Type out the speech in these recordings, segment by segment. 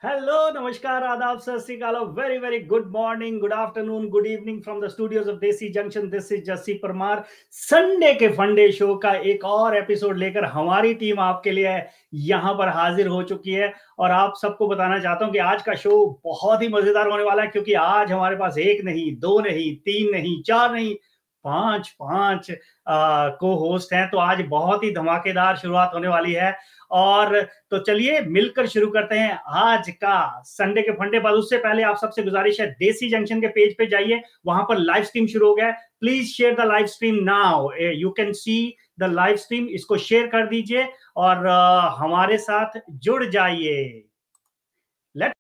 Hello, नमस्कार, आदाब, सत श्री अकाल, very very good morning, good afternoon, good evening from the studios of Desi Junction. This is Jassi Parmar. Sunday के फंडे शो का एक और एपिसोड लेकर हमारी टीम आपके लिए यहाँ पर हाजिर हो चुकी है। और आप सबको बताना चाहता हूँ कि आज का शो बहुत ही मजेदार होने वाला है, क्योंकि आज हमारे पास एक नहीं, दो नहीं, तीन नहीं, चार नहीं, पांच पांच को होस्ट हैं। तो आज बहुत ही धमाकेदार शुरुआत होने वाली है। और तो चलिए मिलकर शुरू करते हैं आज का संडे के फंडे। पर उससे पहले आप सबसे गुजारिश है, देसी जंक्शन के पेज पे जाइए, वहां पर लाइव स्ट्रीम शुरू हो गया है। Please share the live stream now, you can see the live stream. इसको शेयर कर दीजिए और हमारे साथ जुड़ जाइए। लेट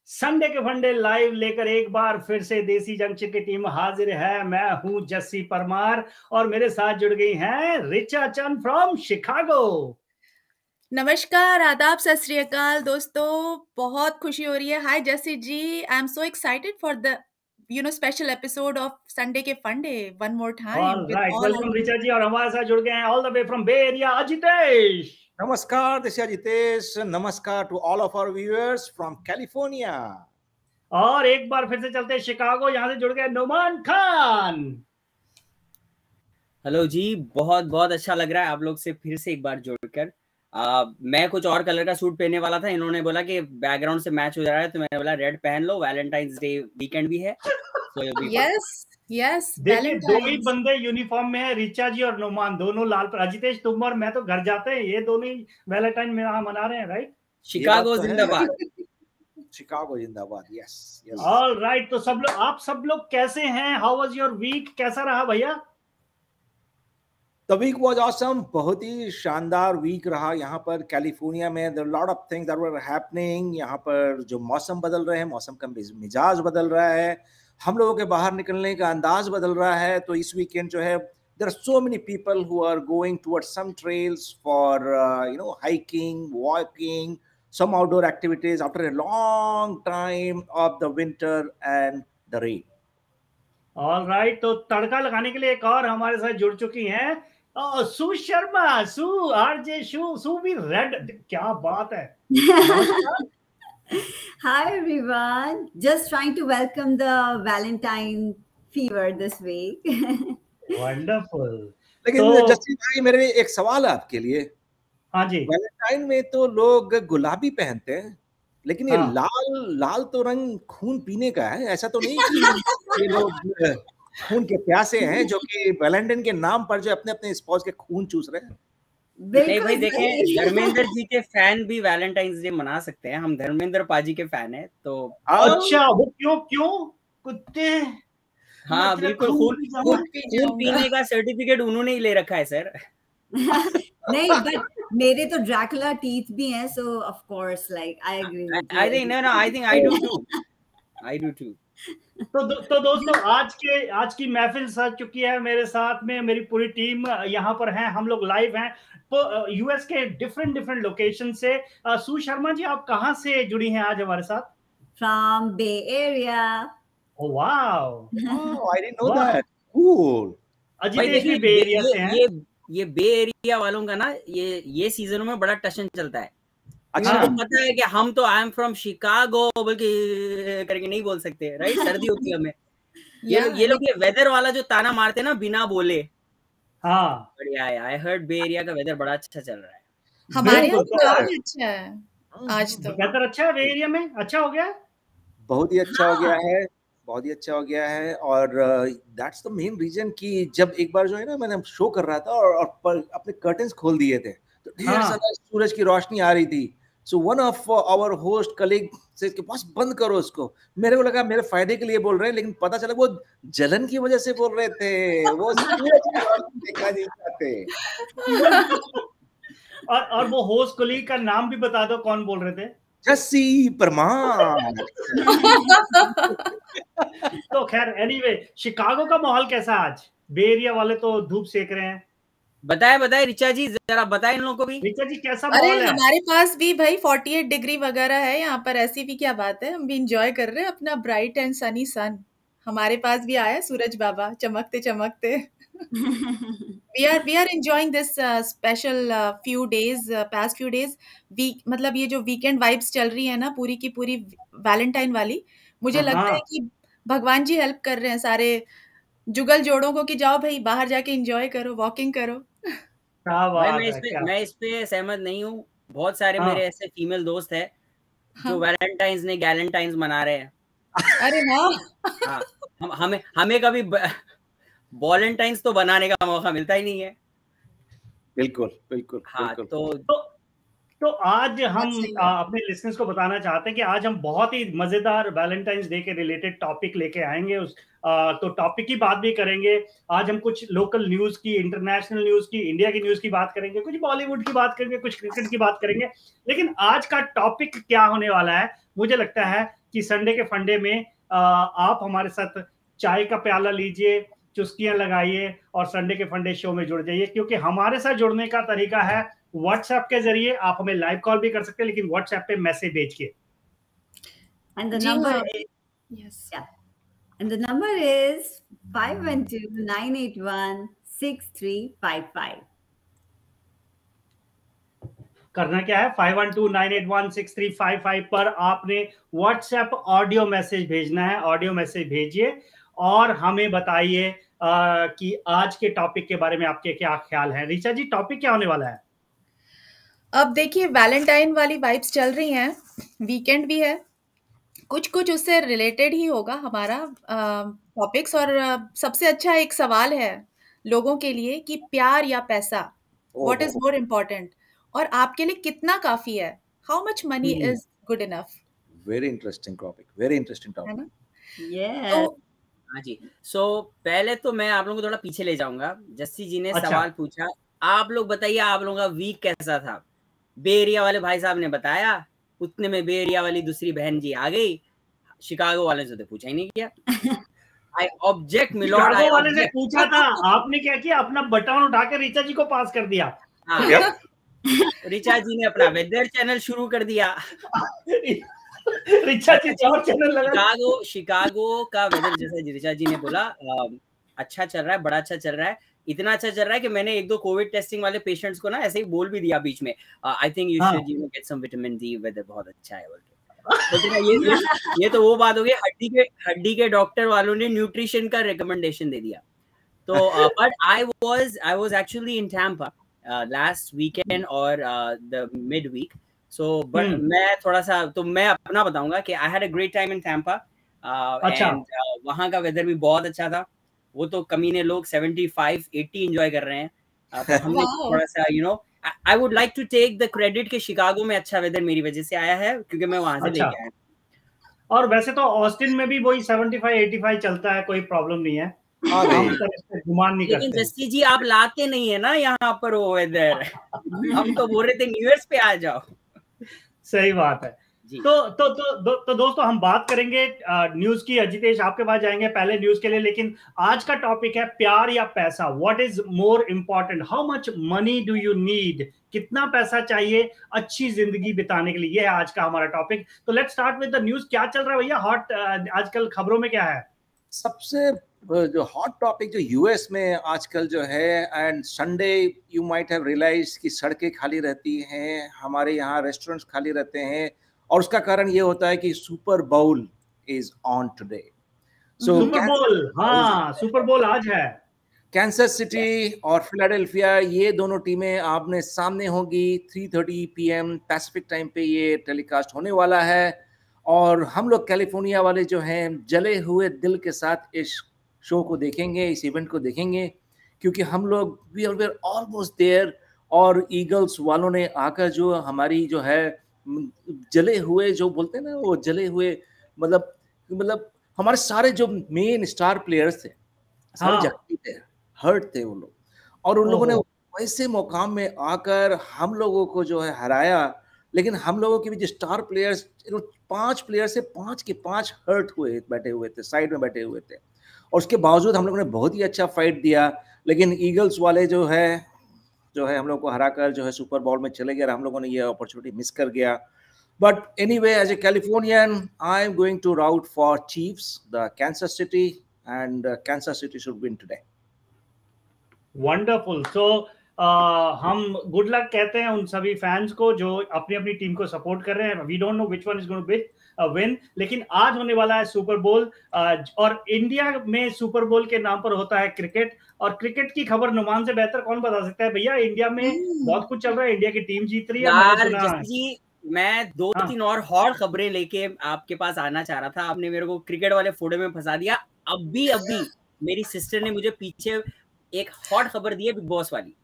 संडे के फंडे लाइव लेकर एक बार फिर से देसी जंक्शन की टीम हाजिर है। मैं हूं जस्सी परमार और मेरे साथ जुड़ गई हैं रिचा चंद फ्रॉम शिकागो। नमस्कार, आदाब, सत श्री अकाल दोस्तों। बहुत खुशी हो रही है। Hi Jassi ji, I am so excited for the special episode of Sunday के फंडे one more time. Alright, welcome Richa ji. और हमारे साथ जुड़ गए हैं all the way from Bay Area Ajitesh. Namaskar, this is Ajitesh. Namaskar to all of our viewers from California. और एक बार फिर से चलते हैं शिकागो, यहाँ से जुड़ गए नुमान खान। हेलो जी, बहुत बहुत अच्छा लग रहा है आप लोग से फिर से एक बार जुड़कर। मैं कुछ और कलर का सूट पहनने वाला था, इन्होंने बोला कि बैकग्राउंड से मैच हो जा रहा है, तो मैंने बोला रेड पहन लो, वैलेंटाइंस डे वीकेंड भी है। यस, देखिए दो ही बंदे यूनिफॉर्म में है, रिचा जी और नुमान, दोनों लाल पर। अजितेश, तुम और मैं तो घर जाते हैं, ये दोनों ही वैलेंटाइन में मना रहे हैं, राइट? शिकागो जिंदाबाद। शिकागो जिंदाबाद। Yes yes. ऑल राइट, तो आप सब लोग कैसे हैं? How was your week? कैसा रहा भैया? The week was awesome. बहुत ही शानदार वीक रहा यहाँ पर कैलिफोर्निया में। There are a lot of things that were happening. यहाँ पर जो मौसम बदल रहे हैं, मौसम का मिजाज बदल रहा है, हम लोगों के बाहर निकलने का अंदाज बदल रहा है। तो इस वीकेंड जो है, there are so many people who are going towards some trails for hiking, walking, some outdoor activities after a long time of the winter and the rain. All right, तो तड़का लगाने के लिए एक और हमारे साथ जुड़ चुकी हैं सू शर्मा। आरजे सू भी रेड, क्या बात है। Hi everyone, just trying to welcome the Valentine fever this week. Wonderful. लेकिन जस्टिन भाई, मेरे एक सवाल है आपके लिए। हाँ जी। वैलेंटाइन में तो लोग गुलाबी पहनते हैं, लेकिन ये लाल तो रंग खून पीने का है। ऐसा तो नहीं कि ये लोग खून के प्यासे हैं जो कि वैलेंटाइन के नाम पर जो अपने अपने स्पाउस के खून चूस रहे हैं। नहीं भाई, देखें, धर्मेंद्र जी के फैन भी वैलेंटाइंस डे मना सकते हैं। हम धर्मेंद्र पाजी के फैन हैं, तो अच्छा, वो क्यों कुत्ते? हाँ बिल्कुल, खून पीने का सर्टिफिकेट उन्होंने ही ले रखा है सर। नहीं, बट मेरे तो ड्रैकुला टीथ भी हैं, so of course like I agree with you. I think I do too. तो दोस्तों, आज की महफिल सज चुकी है। मेरे साथ में मेरी पूरी टीम यहाँ पर है, हम लोग लाइव हैं तो यूएस के डिफरेंट लोकेशन से। सू शर्मा जी, आप कहाँ से जुड़ी हैं आज हमारे साथ? From Bay Area. Oh wow! Oh, I didn't know that. Cool. Ajitesh भी बे एरिया से हैं। ये बे एरिया वालों का ना ये सीजनों में बड़ा टशन चलता है। अच्छा, तो पता है कि हम तो आई एम फ्रॉम शिकागो बल्कि करके नहीं बोल सकते, राइट? सर्दी होती है हमें। ये लोग ये वेदर वाला जो ताना मारते हैं ना बिना बोले। हाँ, बढ़िया है। आई हर्ड बे एरिया का वेदर बड़ा अच्छा चल रहा है। हमारे यहाँ तो और अच्छा है आज तो। वेदर अच्छा है बे एरिया में, अच्छा हो गया है, बहुत ही अच्छा हो गया है, बहुत ही अच्छा हो गया है। और दैट्स द मेन रीजन कि जब एक बार जो है ना, मैंने शो कर रहा था और अपने कर्टन्स खोल दिए थे, तो ढेर सारा सूरज की रोशनी आ रही थी। So one of our host colleague says कि बस बंद करो उसको. मेरे को लगा मेरे फायदे के लिए बोल रहे हैं, लेकिन पता चला वो जलन की वजह से बोल रहे थे. वो देखना नहीं चाहते. और वो होस्ट कोलीग का नाम भी बता दो, कौन बोल रहे थे? जस्सी परमार. तो खैर एनीवे, शिकागो का माहौल कैसा आज? बे एरिया वाले तो धूप सेक रहे हैं. बताए रिचा जी, जरा बताए इन लोगों को भी. रिचा जी कैसा अरे माहौल है? हमारे पास भी भाई 48 डिग्री वगैरह है यहाँ पर, ऐसी भी क्या बात है, हम भी इंजॉय कर रहे हैं अपना ब्राइट एंड सनी सन. हमारे पास भी आया सूरज बाबा चमकते चमकते. we are enjoying this special few days, past few days. मतलब ये जो वीकेंड वाइब्स चल रही है ना पूरी की पूरी वैलेंटाइन वाली, मुझे लगता है कि भगवान जी हेल्प कर रहे हैं सारे जुगल जोड़ों को कि जाओ भाई बाहर जाके एंजॉय करो, वॉकिंग करो. भाई मैं इस पे सहमत नहीं हूँ. बहुत सारे मेरे ऐसे फीमेल दोस्त है जो वैलेंटाइंस ने गैलेंटाइंस मना रहे हैं. अरे हाँ. हमें कभी वॉलेंटाइंस तो बनाने का मौका मिलता ही नहीं है. बिल्कुल. हाँ, तो आज हम अपने लिसनर्स को बताना चाहते हैं कि आज हम बहुत ही मजेदार वैलेंटाइंस डे के रिलेटेड टॉपिक लेके आएंगे. तो टॉपिक की बात भी करेंगे. आज हम कुछ लोकल न्यूज की, इंटरनेशनल न्यूज की, इंडिया की न्यूज की बात करेंगे, कुछ बॉलीवुड की बात करेंगे, कुछ क्रिकेट की बात करेंगे. लेकिन आज का टॉपिक क्या होने वाला है, मुझे लगता है कि संडे के फंडे में आप हमारे साथ चाय का प्याला लीजिए, चुस्कियां लगाइए और संडे के फंडे शो में जुड़ जाइए. क्योंकि हमारे साथ जुड़ने का तरीका है व्हाट्सएप के जरिए. आप हमें लाइव कॉल भी कर सकते हैं, लेकिन व्हाट्सएप पे मैसेज भेज के. And the number is, yes, yeah. And the number is 512-981-6355. करना क्या है, 512-981-6355 पर आपने व्हाट्सएप ऑडियो मैसेज भेजना है. ऑडियो मैसेज भेजिए और हमें बताइए कि आज के टॉपिक के बारे में आपके क्या ख्याल है. रिचा जी, टॉपिक क्या होने वाला है? अब देखिए, वैलेंटाइन वाली वाइब्स चल रही हैं, वीकेंड भी है, कुछ उससे रिलेटेड ही होगा हमारा टॉपिक्स. और सबसे अच्छा एक सवाल है लोगों के लिए कि प्यार या पैसा, व्हाट इज मोर इम्पोर्टेंट, और आपके लिए कितना काफी है, how much money is good enough. Very interesting topic. है ना? Yes. हाँ जी. सो पहले तो मैं आप लोगों को थोड़ा पीछे ले जाऊंगा. जस्सी जी ने अच्छा. सवाल पूछा, आप लोग बताइए आप लोगों का वीक कैसा था. बे एरिया वाले भाई साहब ने बताया, उतने में बे एरिया वाली दूसरी बहन जी आ गई. शिकागो वाले से तो पूछा ही नहीं किया. I object milord. शिकागो वाले ने पूछा था, आपने क्या किया, अपना बटन उठा के रिचा जी को पास कर दिया. रिचा जी ने अपना वेदर चैनल शुरू कर दिया. रिचा जी और चैनल लगा. शिकागो का वेदर, जैसे रिचा जी ने बोला, अच्छा चल रहा है, बड़ा अच्छा चल रहा है. इतना अच्छा चल रहा है कि मैंने एक दो कोविड टेस्टिंग वाले पेशेंट्स को ना ऐसे ही बोल भी दिया बीच में, I think you should get some vitamin D, weather बहुत अच्छा है बोल के. ये तो वो बात हो गई. हड्डी के डॉक्टर वालों ने न्यूट्रिशन का रिकमेंडेशन दे दिया. तो but I was actually in Tampa last weekend और the midweek. So but मैं थोड़ा सा, तो मैं अपना बताऊंगा कि I had a great time in Tampa. And वहाँ का वेदर भी बहुत अच्छा था. वो तो कमीने लोग 75-80 एंजॉय कर रहे हैं. तो हमने थोड़ा सा I would like to take the credit कि शिकागो में अच्छा वेदर मेरी वजह से आया है, क्योंकि मैं वहां से लेके आया. और वैसे तो ऑस्टिन में भी वही 75-85 चलता है, कोई प्रॉब्लम नहीं है. गुमान नहीं करते. लेकिन जस्सी जी आप लाते नहीं है ना यहाँ पर वो वेदर. हम तो बोल रहे थे न्यू ईयर्स पे आ जाओ. सही बात है. तो दोस्तों, हम बात करेंगे न्यूज की. अजितेश, आपके पास जाएंगे पहले न्यूज के लिए, लेकिन आज का टॉपिक है प्यार या पैसा. What is more important, how much money do you need, कितना पैसा चाहिए अच्छी जिंदगी बिताने के लिए. ये है आज का हमारा टॉपिक. तो let's start with the news. क्या चल रहा है भैया हॉट आजकल खबरों में, क्या है? सबसे जो हॉट टॉपिक जो यूएस में आजकल जो है, and Sunday you might have realize कि सड़कें खाली रहती हैं, हमारे यहाँ रेस्टोरेंट्स खाली रहते हैं, और उसका कारण ये होता है कि Super Bowl is on today. Super Bowl आज है. कैंसस सिटी और फिलाडेल्फिया, ये दोनों टीमें आपने सामने होगी. 3:30 PM पैसिफिक टाइम पे ये टेलीकास्ट होने वाला है. और हम लोग कैलिफोर्निया वाले जो हैं, जले हुए दिल के साथ इस शो को देखेंगे, इस इवेंट को देखेंगे, क्योंकि हम लोग वी आर ऑलमोस्ट देयर. और ईगल्स वालों ने आकर जो हमारी जो है जले हुए जो बोलते हैं ना, वो जले हुए मतलब हमारे सारे जो मेन स्टार प्लेयर्स थे सारे जख्मी थे, हर्ट थे वो लोग, और उन लोगों ने वैसे मुकाम में आकर हम लोगों को जो है हराया। लेकिन हम लोगों के भी जो स्टार प्लेयर्स 5 प्लेयर से 5 के 5 हर्ट हुए, बैठे हुए थे, साइड में बैठे हुए थे, और उसके बावजूद हम लोगों ने बहुत ही अच्छा फाइट दिया। लेकिन ईगल्स वाले जो है हम लोगों को हराकर जो है सुपर बाउल में चले गए, हम लोगों ने ये अपॉर्चुनिटी मिस कर गया। But anyway, as a Californian, I am going to root for Chiefs, the Kansas City, and Kansas City should win today. Wonderful. So हम गुड लक कहते हैं उन सभी फैंस को जो अपनी अपनी टीम को सपोर्ट कर रहे हैं। We don't know which one is going to win, लेकिन आज होने वाला है सुपर बोल, और इंडिया में सुपर बोल के नाम पर होता है क्रिकेट, और क्रिकेट की खबर नुमान से बेहतर कौन बता सकता है भैया। इंडिया में बहुत कुछ चल रहा है, इंडिया की टीम जीत रही है। मैं 2-3 और हॉट खबरें लेके आपके पास आना चाह रहा था, आपने मेरे को क्रिकेट वाले फोड़े में फंसा दिया। अभी मेरी सिस्टर ने मुझे पीछे एक हॉट खबर दी है बिग बॉस वाली।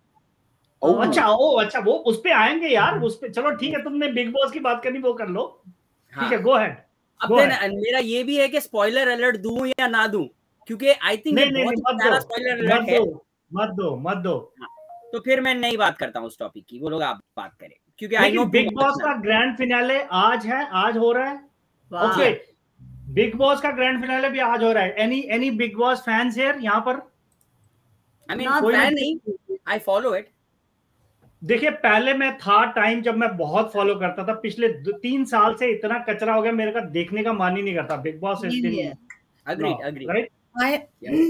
अच्छा वो उस पे आएंगे यार, उस पे चलो ठीक है, तुमने बिग बॉस की बात करनी वो कर लो, ठीक है, गो अहेड। अब मेरा ये भी है कि स्पॉइलर अलर्ट दूं या ना दूं, क्योंकि आई थिंक मत दो। तो फिर मैं नहीं बात करता हूँ उस टॉपिक की, वो लोग आप बात करें, क्योंकि आई नो बिग बॉस का ग्रैंड फिनाले आज हो रहा है। ओके, बिग बॉस का ग्रैंड फिनाले भी आज हो रहा है। Any big boss fans here यहाँ पर? आई मीन फैन नहीं, आई फॉलो इट। देखिए, पहले मैं था टाइम जब मैं बहुत फॉलो करता था, पिछले 3 साल से इतना कचरा हो गया मेरे का, देखने का मन ही नहीं करता बिग बॉस। राइट,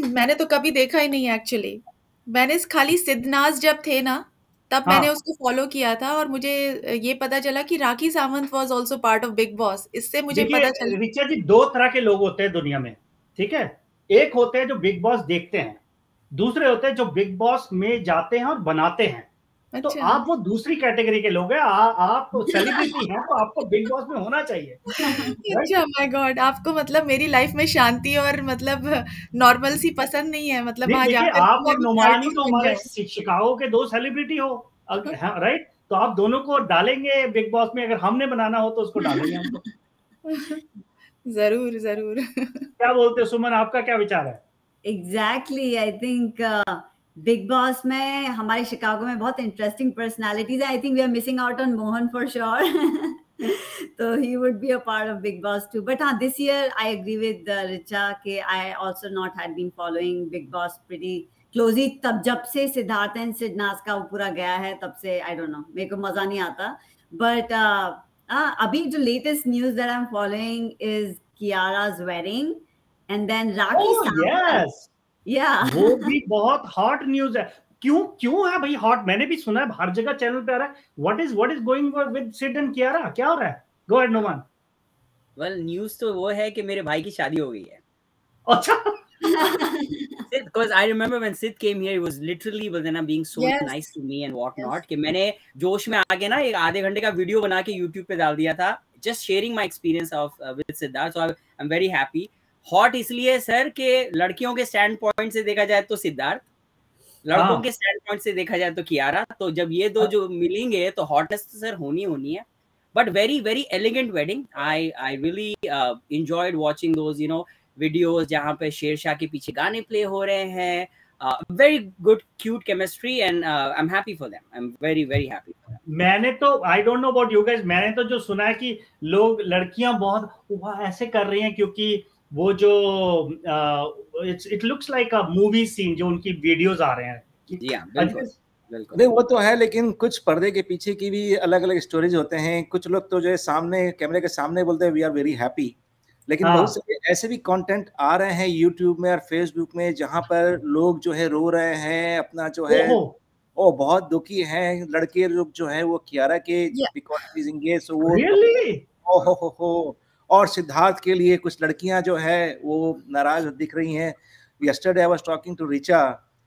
मैंने तो कभी देखा ही नहीं एक्चुअली। मैंने खाली सिद्धनाज जब थे ना तब मैंने उसको फॉलो किया था, और मुझे ये पता चला कि Rakhi Sawant was also part of Bigg Boss. इससे मुझे पता चला। रिचा जी, 2 तरह के लोग होते हैं दुनिया में, ठीक है। एक होते हैं जो बिग बॉस देखते हैं, दूसरे होते हैं जो बिग बॉस में जाते हैं और बनाते हैं। तो आप वो दूसरी कैटेगरी के लोग हैं। आप तो सेलिब्रिटी हैं, तो आपको बिग बॉस में होना चाहिए। अच्छा, माय गॉड, आपको मतलब मेरी लाइफ में शांति और मतलब नॉर्मल सी पसंद नहीं है? मतलब वहां जाकर आप और नुमानी तो हमारे शिकागो के 2 सेलिब्रिटी हो, राइट? तो आप दोनों को डालेंगे बिग बॉस में, अगर हमने बनाना हो तो उसको डालेंगे हमको। जरूर। क्या बोलते हो सुमन, आपका क्या विचार है? Exactly, I think Bigg Boss में हमारे शिकागो में बहुत इंटरेस्टिंग पर्सनालिटीज है। I think we are missing out on Mohan for sure. तो he would be a part of Bigg Boss too. But हाँ, this year I agree with Richa के I also not had been following Bigg Boss pretty closely. तब जब से Siddharth and सिद्धनाज का पूरा गया है, तब से आई डोंट नो, मेरे को मजा नहीं आता। बट अभी जो latest news that I am following is Kiara's wedding and then Rakhi Sawant. वो भी बहुत हॉट न्यूज है। क्यों है भाई हॉट? मैंने भी सुना है, हर जगह चैनल पे आ रहा है। What is going with Sid and Kiara? क्या हो रहा है? Go ahead Noman. Well, news तो वो है कि मेरे भाई की शादी हो गई है। अच्छा। Because I remember when Sid came here, he was literally being so nice to me and whatnot, कि मैंने जोश में आके ना एक आधे घंटे का वीडियो बना के YouTube पे डाल दिया था, just sharing my experience of with Siddharth. So I'm very happy. Hot इसलिए सर कि लड़कियों के स्टैंड पॉइंट से देखा जाए तो सिद्धार्थ, लड़कों के स्टैंड पॉइंट से देखा जाए तो कियारा। तो जब ये दो जो मिलेंगे तो हॉटनेस तो सर होनी है। But very very elegant wedding. I really enjoyed watching those videos जहाँ पे शेरशाह के पीछे गाने प्ले हो रहे हैं। Very good cute chemistry and I am happy for them. I am very very happy for them. मैंने तो I don't know about you guys, मैंने तो जो सुना है कि लोग लड़कियां बहुत ऐसे कर रही हैं क्योंकि वो जो it looks like a movie scene जो उनकी वीडियोस आ रहे हैं। बिल्कुल। नहीं, वो तो है, लेकिन कुछ पर्दे के पीछे की भी अलग अलग स्टोरीज होते हैं। कुछ लोग तो जो है सामने कैमरे के सामने बोलते हैं वी आर वेरी हैप्पी, लेकिन बहुत से ऐसे भी कंटेंट आ रहे हैं यूट्यूब में और फेसबुक में जहां पर लोग जो है रो रहे हैं, अपना जो है ओ बहुत दुखी हैं लड़के लोग जो है वो कियारा के बिकॉज़ ही इज एंगेज्ड। सो वो रियली हो और सिद्धार्थ के लिए कुछ लड़कियां जो है वो नाराज दिख रही हैं। Yesterday I was talking to Richa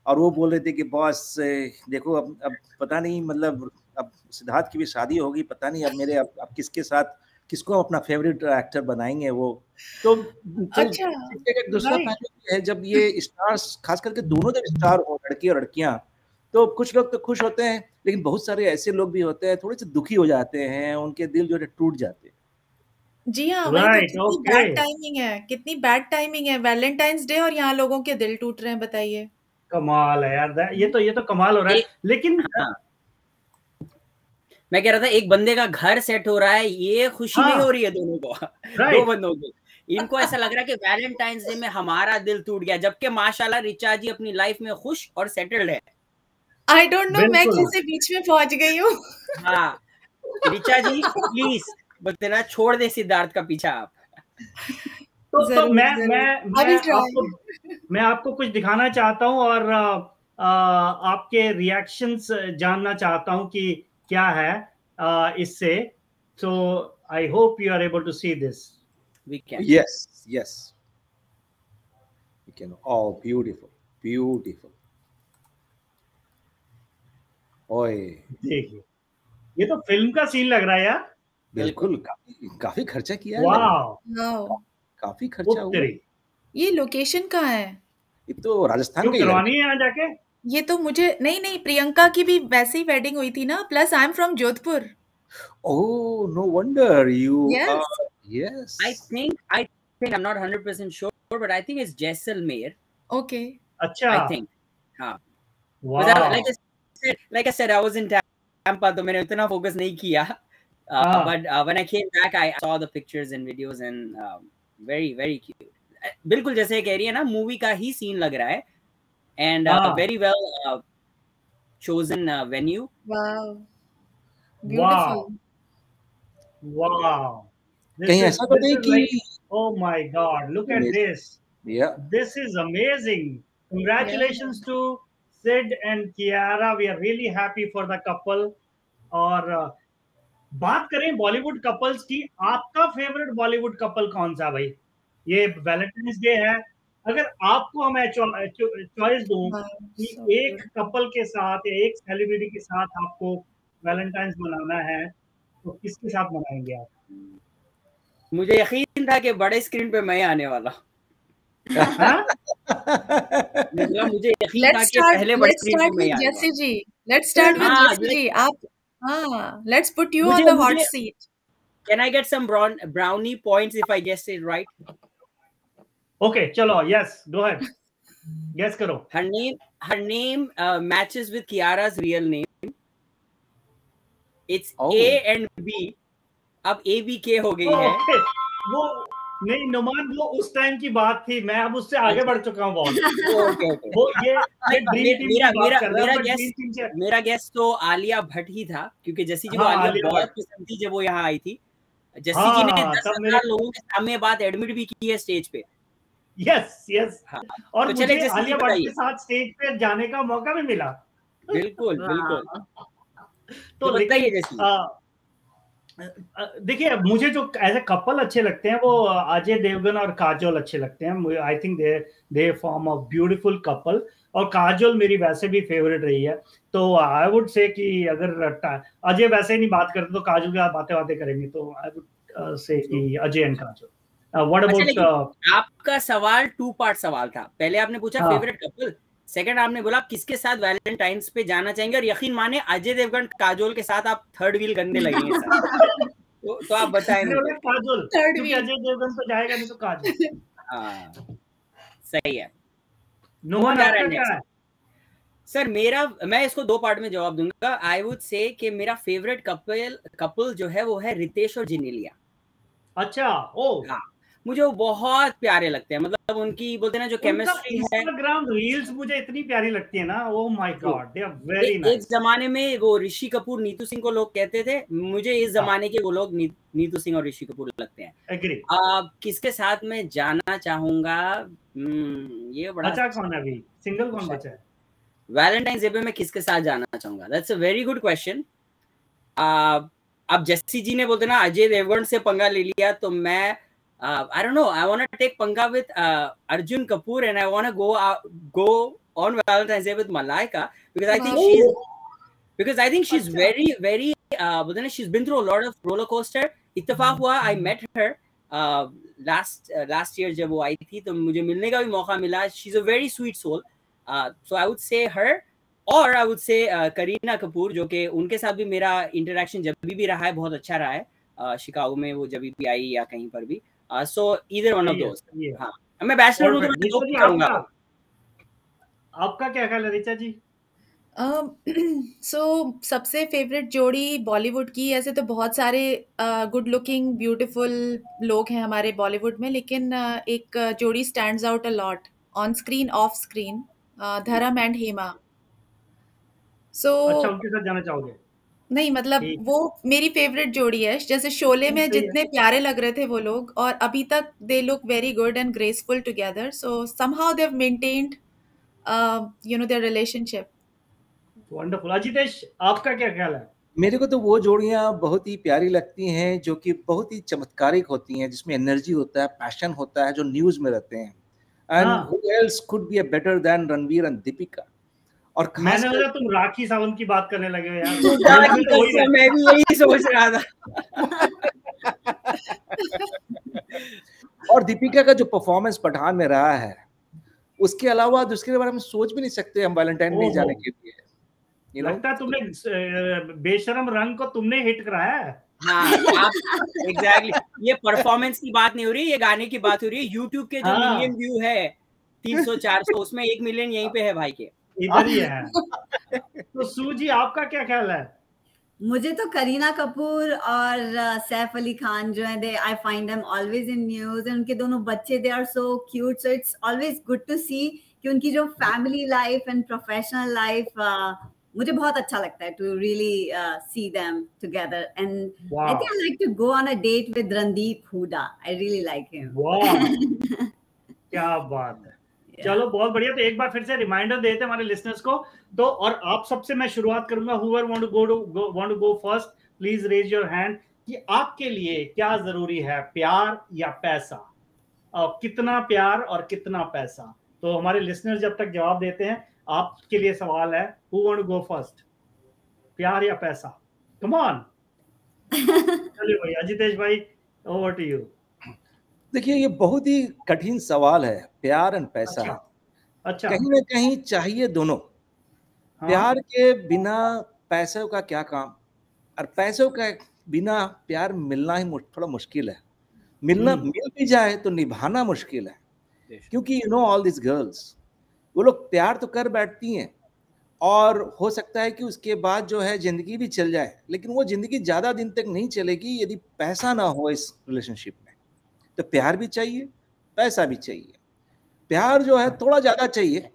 और वो बोल रहे थे कि बॉस देखो अब पता नहीं, मतलब अब सिद्धार्थ की भी शादी होगी, पता नहीं अब मेरे अब किसके साथ किसको अपना फेवरेट एक्टर बनाएंगे वो। तो अच्छा, एक दूसरा पहलू है जब ये स्टार्स, खास करके दोनों जब स्टार हो, लड़की और लड़कियां, तो कुछ लोग तो खुश होते हैं, लेकिन बहुत सारे ऐसे लोग भी होते हैं थोड़े से दुखी हो जाते हैं, उनके दिल जो है टूट जाते हैं। जी हाँ, वही तो, राइट, कितनी ओके। बैड टाइमिंग है, कितनी बैड टाइमिंग है, वैलेंटाइंस डे और यहाँ लोगों के दिल टूट रहे हैं, बताइए। कमाल है यार, ये तो कमाल हो रहा है। लेकिन हाँ, मैं कह रहा था एक बंदे का घर सेट हो रहा है, ये खुशी नहीं हो रही है दोनों को, दो बंदों को। इनको ऐसा लग रहा है कि वैलेंटाइंस डे में हमारा दिल टूट गया, जबकि माशाल्लाह रिचा जी अपनी लाइफ में खुश और सेटल्ड है। आई डोंट नो, मैं कैसे बीच में पहुंच गई हूँ। हाँ, रिचा जी प्लीज बताना, छोड़ दे सिद्धार्थ का पीछा आप। तो मैं आपको कुछ दिखाना चाहता हूँ और आपके रिएक्शंस जानना चाहता हूँ कि क्या है इससे। So I hope you are able to see this. We can. Yes. We can. Oh, beautiful. ओए, देखिए, ये तो फिल्म का सीन लग रहा है यार। बिल्कुल, काफी खर्चा किया है। वाओ, काफी खर्चा हुआ। ये लोकेशन कहाँ है? ये तो राजस्थान का करवानी है यहाँ जाके। ये तो मुझे नहीं, प्रियंका की भी वैसे ही वेडिंग हुई थी ना, plus I am from Jodhpur. Oh, no wonder you Yes. are. Yes. I think I'm not 100% sure, but I think it's Jaisalmer. Okay. अच्छा. I think. हाँ. Wow. Like I said, I was in Tampa, तो मैंने उतना focus नहीं किया. But when I came back, I saw the pictures and videos and very, very cute. बिल्कुल जैसे कह रही है ना, मूवी का ही सीन लग रहा है. And very well chosen venue. Wow. Beautiful. Wow. कहीं ऐसा तो नहीं कि oh my God, look at this. Yeah. This is amazing. Congratulations to Sid and Kiara. We are really happy for the couple. और बात करें बॉलीवुड कपल्स की, आपका फेवरेट बॉलीवुड कपल कौन सा भाई? ये वैलेंटाइंस डे है, अगर आपको मैं चॉइस दूं कि एक कपल के साथ या एक सेलिब्रिटी के साथ आपको वैलेंटाइंस मनाना है, तो किसके साथ मनाएंगे आप? मुझे यकीन था कि बड़े स्क्रीन पे मैं आने वाला। मुझे यकीन था कि पहले बड़े स्क्रीन पे मैं आने वाला। जी, let's start with Jesse जी। आप let's put you on the hot seat. Can I get some brownie points if I guessed it right? Okay, चलो, yes, go ahead. Guess करो. Her name matches with Kiara's real name. It's A and B. अब A B K हो गई है। वो नहीं नुमान, वो उस टाइम की बात थी, मैं अब उससे आगे बढ़ चुका हूँ बहुत। वो मेरा गेस तो आलिया भट्ट ही था, क्योंकि जस्सी जी को आलिया बहुत पसंद थी जब वो यहाँ आई थी। जस्सी जी ने 10,000 लोगों के सामने बात एडमिट भी की है स्टेज पे। यस। और मुझे आलिया भट्ट के साथ स्टेज पे जाने का मौका भी मिला। बिल्कुल। तो देखिए, मुझे जो एज ए कपल अच्छे लगते हैं वो अजय देवगन और काजोल अच्छे लगते हैं। I think they form a beautiful couple, और काजोल मेरी वैसे भी फेवरेट रही है। तो आई वुड से कि अगर अजय वैसे नहीं बात करते तो काजोल के साथ बातें करेंगे, तो आई वुड से कि Ajay and Kajol. What about आपका सवाल 2 पार्ट सवाल था। पहले आपने पूछा फेवरेट कपल, सेकंड आपने बोला किसके साथ वैलेंटाइंस पे जाना चाहेंगे, और यकीन माने अजय देवगन काजोल के साथ आप थर्ड व्हील गंदे लगेंगे तो आप बताएंगे। काजोल, क्योंकि अजय देवगन तो जाएगा नहीं तो काजोल। हाँ, सही है। सर मैं इसको 2 पार्ट में जवाब दूंगा। आई वुड से कि मेरा फेवरेट कपल जो है वो है रितेश और जिनेलिया। अच्छा, हाँ, मुझे वो बहुत प्यारे लगते हैं। मतलब उनकी बोलते हैं ना जो केमिस्ट्री है, इंस्टाग्राम रील्स मुझे इतनी प्यारी लगती है ना। Oh my God, they are very nice. एक जमाने में वो ऋषि कपूर नीतू सिंह को लोग कहते थे, मुझे इस जमाने के वो लोग नीतू सिंह और ऋषि कपूर लगते हैं। एग्री। किसके साथ मैं जाना चाहूंगा, ये बड़ा अच्छा कौन है अभी सिंगल, कौन बचा है? वैलेंटाइंस डे पे मैं किसके साथ जाना चाहूंगा, that's a very good question. अब जस्सी जी ने बोलते ना अजय देवगन से पंगा ले लिया, तो मैं I don't know, I want to take panga with Arjun Kapoor, and I want to go on Valentine's Day with Malaika, because I think she's very she's been through a lot of roller coaster. इत्तेफाक हुआ I met her last year जब वो आई थी, तो मुझे मिलने का भी मौका मिला। She's a very sweet soul, so I would say her, और I would say Kareena Kapoor, जो कि उनके साथ भी मेरा इंटरेक्शन जब भी रहा है बहुत अच्छा रहा है, शिकागो में वो जब भी आई या कहीं पर भी, सो ईदर वन ऑफ दोस। हाँ, मैं बैचलर हूँ तो मैं जोक करूंगा। आपका क्या ख्याल है ऋचा जी? सबसे फेवरेट जोड़ी बॉलीवुड की, ऐसे तो बहुत सारे गुड लुकिंग ब्यूटीफुल लोग हैं हमारे बॉलीवुड में, लेकिन एक जोड़ी stands out a lot on screen of screen, धर्म एंड हेमा। अच्छा, उनके साथ जाना चाहोगे? नहीं, मतलब वो मेरी फेवरेट जोड़ी है। जैसे शोले में जितने प्यारे लग रहे थे वो लोग, और अभी तक they look very good and graceful together, so somehow they have maintained their relationship. Wonderful. Ajitesh, आपका क्या ख्याल है? मेरे को तो वो जोड़ियां बहुत ही प्यारी लगती हैं जो कि बहुत ही चमत्कारिक होती हैं, जिसमें एनर्जी होता है, पैशन होता है, जो न्यूज में रहते हैं। And who else could be better than Ranveer and Deepika. और मैंने लगा तुम राखी सावंत की बात करने लगे हो यार। मैं भी यही सोच रहा था। और दीपिका का जो परफॉर्मेंस पठान में रहा है, उसके अलावा दूसरे बारे में सोच भी नहीं सकते हम वैलेंटाइन डे जाने के लिए। लगता है तुमने बेशरम रंग को तुमने हिट कराया है। हाँ, आप एग्जैक्टली। ये परफॉर्मेंस की बात नहीं हो रही, ये गाने की बात हो रही है। यूट्यूब के जो मिलियन व्यू है 300-400, उसमें 1 मिलियन यहीं पे है भाई के, इधर ही है। तो सूजी, आपका क्या ख्याल है? मुझे तो करीना कपूर और सैफ अली खान जो है, they I find them always in news, and उनके दोनों बच्चे they are so cute, so it's always good to see कि उनकी जो family life and professional life, मुझे बहुत अच्छा लगता है to really see them together. And I think I like to go on a date with Randeep Hooda. I really like him. वाह, क्या बात है। चलो, बहुत बढ़िया। तो एक बार फिर से रिमाइंडर देते हैं हमारे लिसनर्स को। तो और आप सबसे मैं शुरुआत करूंगा। Whoever want to go first, please raise your hand कि आपके लिए क्या जरूरी है, प्यार या पैसा? और कितना प्यार और कितना पैसा? तो हमारे लिसनर्स जब तक जवाब देते हैं, आपके लिए सवाल है, who want to go first, प्यार या पैसा? Come on. चलिए भाई, अजितेश भाई, ओवर टू यू। देखिए, ये बहुत ही कठिन सवाल है, प्यार एंड पैसा। अच्छा। कहीं ना कहीं चाहिए दोनों। प्यार के बिना पैसों का क्या काम, और पैसों के बिना प्यार मिलना ही थोड़ा मुश्किल है। मिल भी जाए तो निभाना मुश्किल है, क्योंकि you know all this girls, वो लोग प्यार तो कर बैठती हैं, और हो सकता है कि उसके बाद जो है जिंदगी भी चल जाए, लेकिन वो जिंदगी ज्यादा दिन तक नहीं चलेगी यदि पैसा ना हो इस रिलेशनशिप में। तो प्यार भी चाहिए, पैसा भी चाहिए। प्यार जो है थोड़ा ज्यादा चाहिए,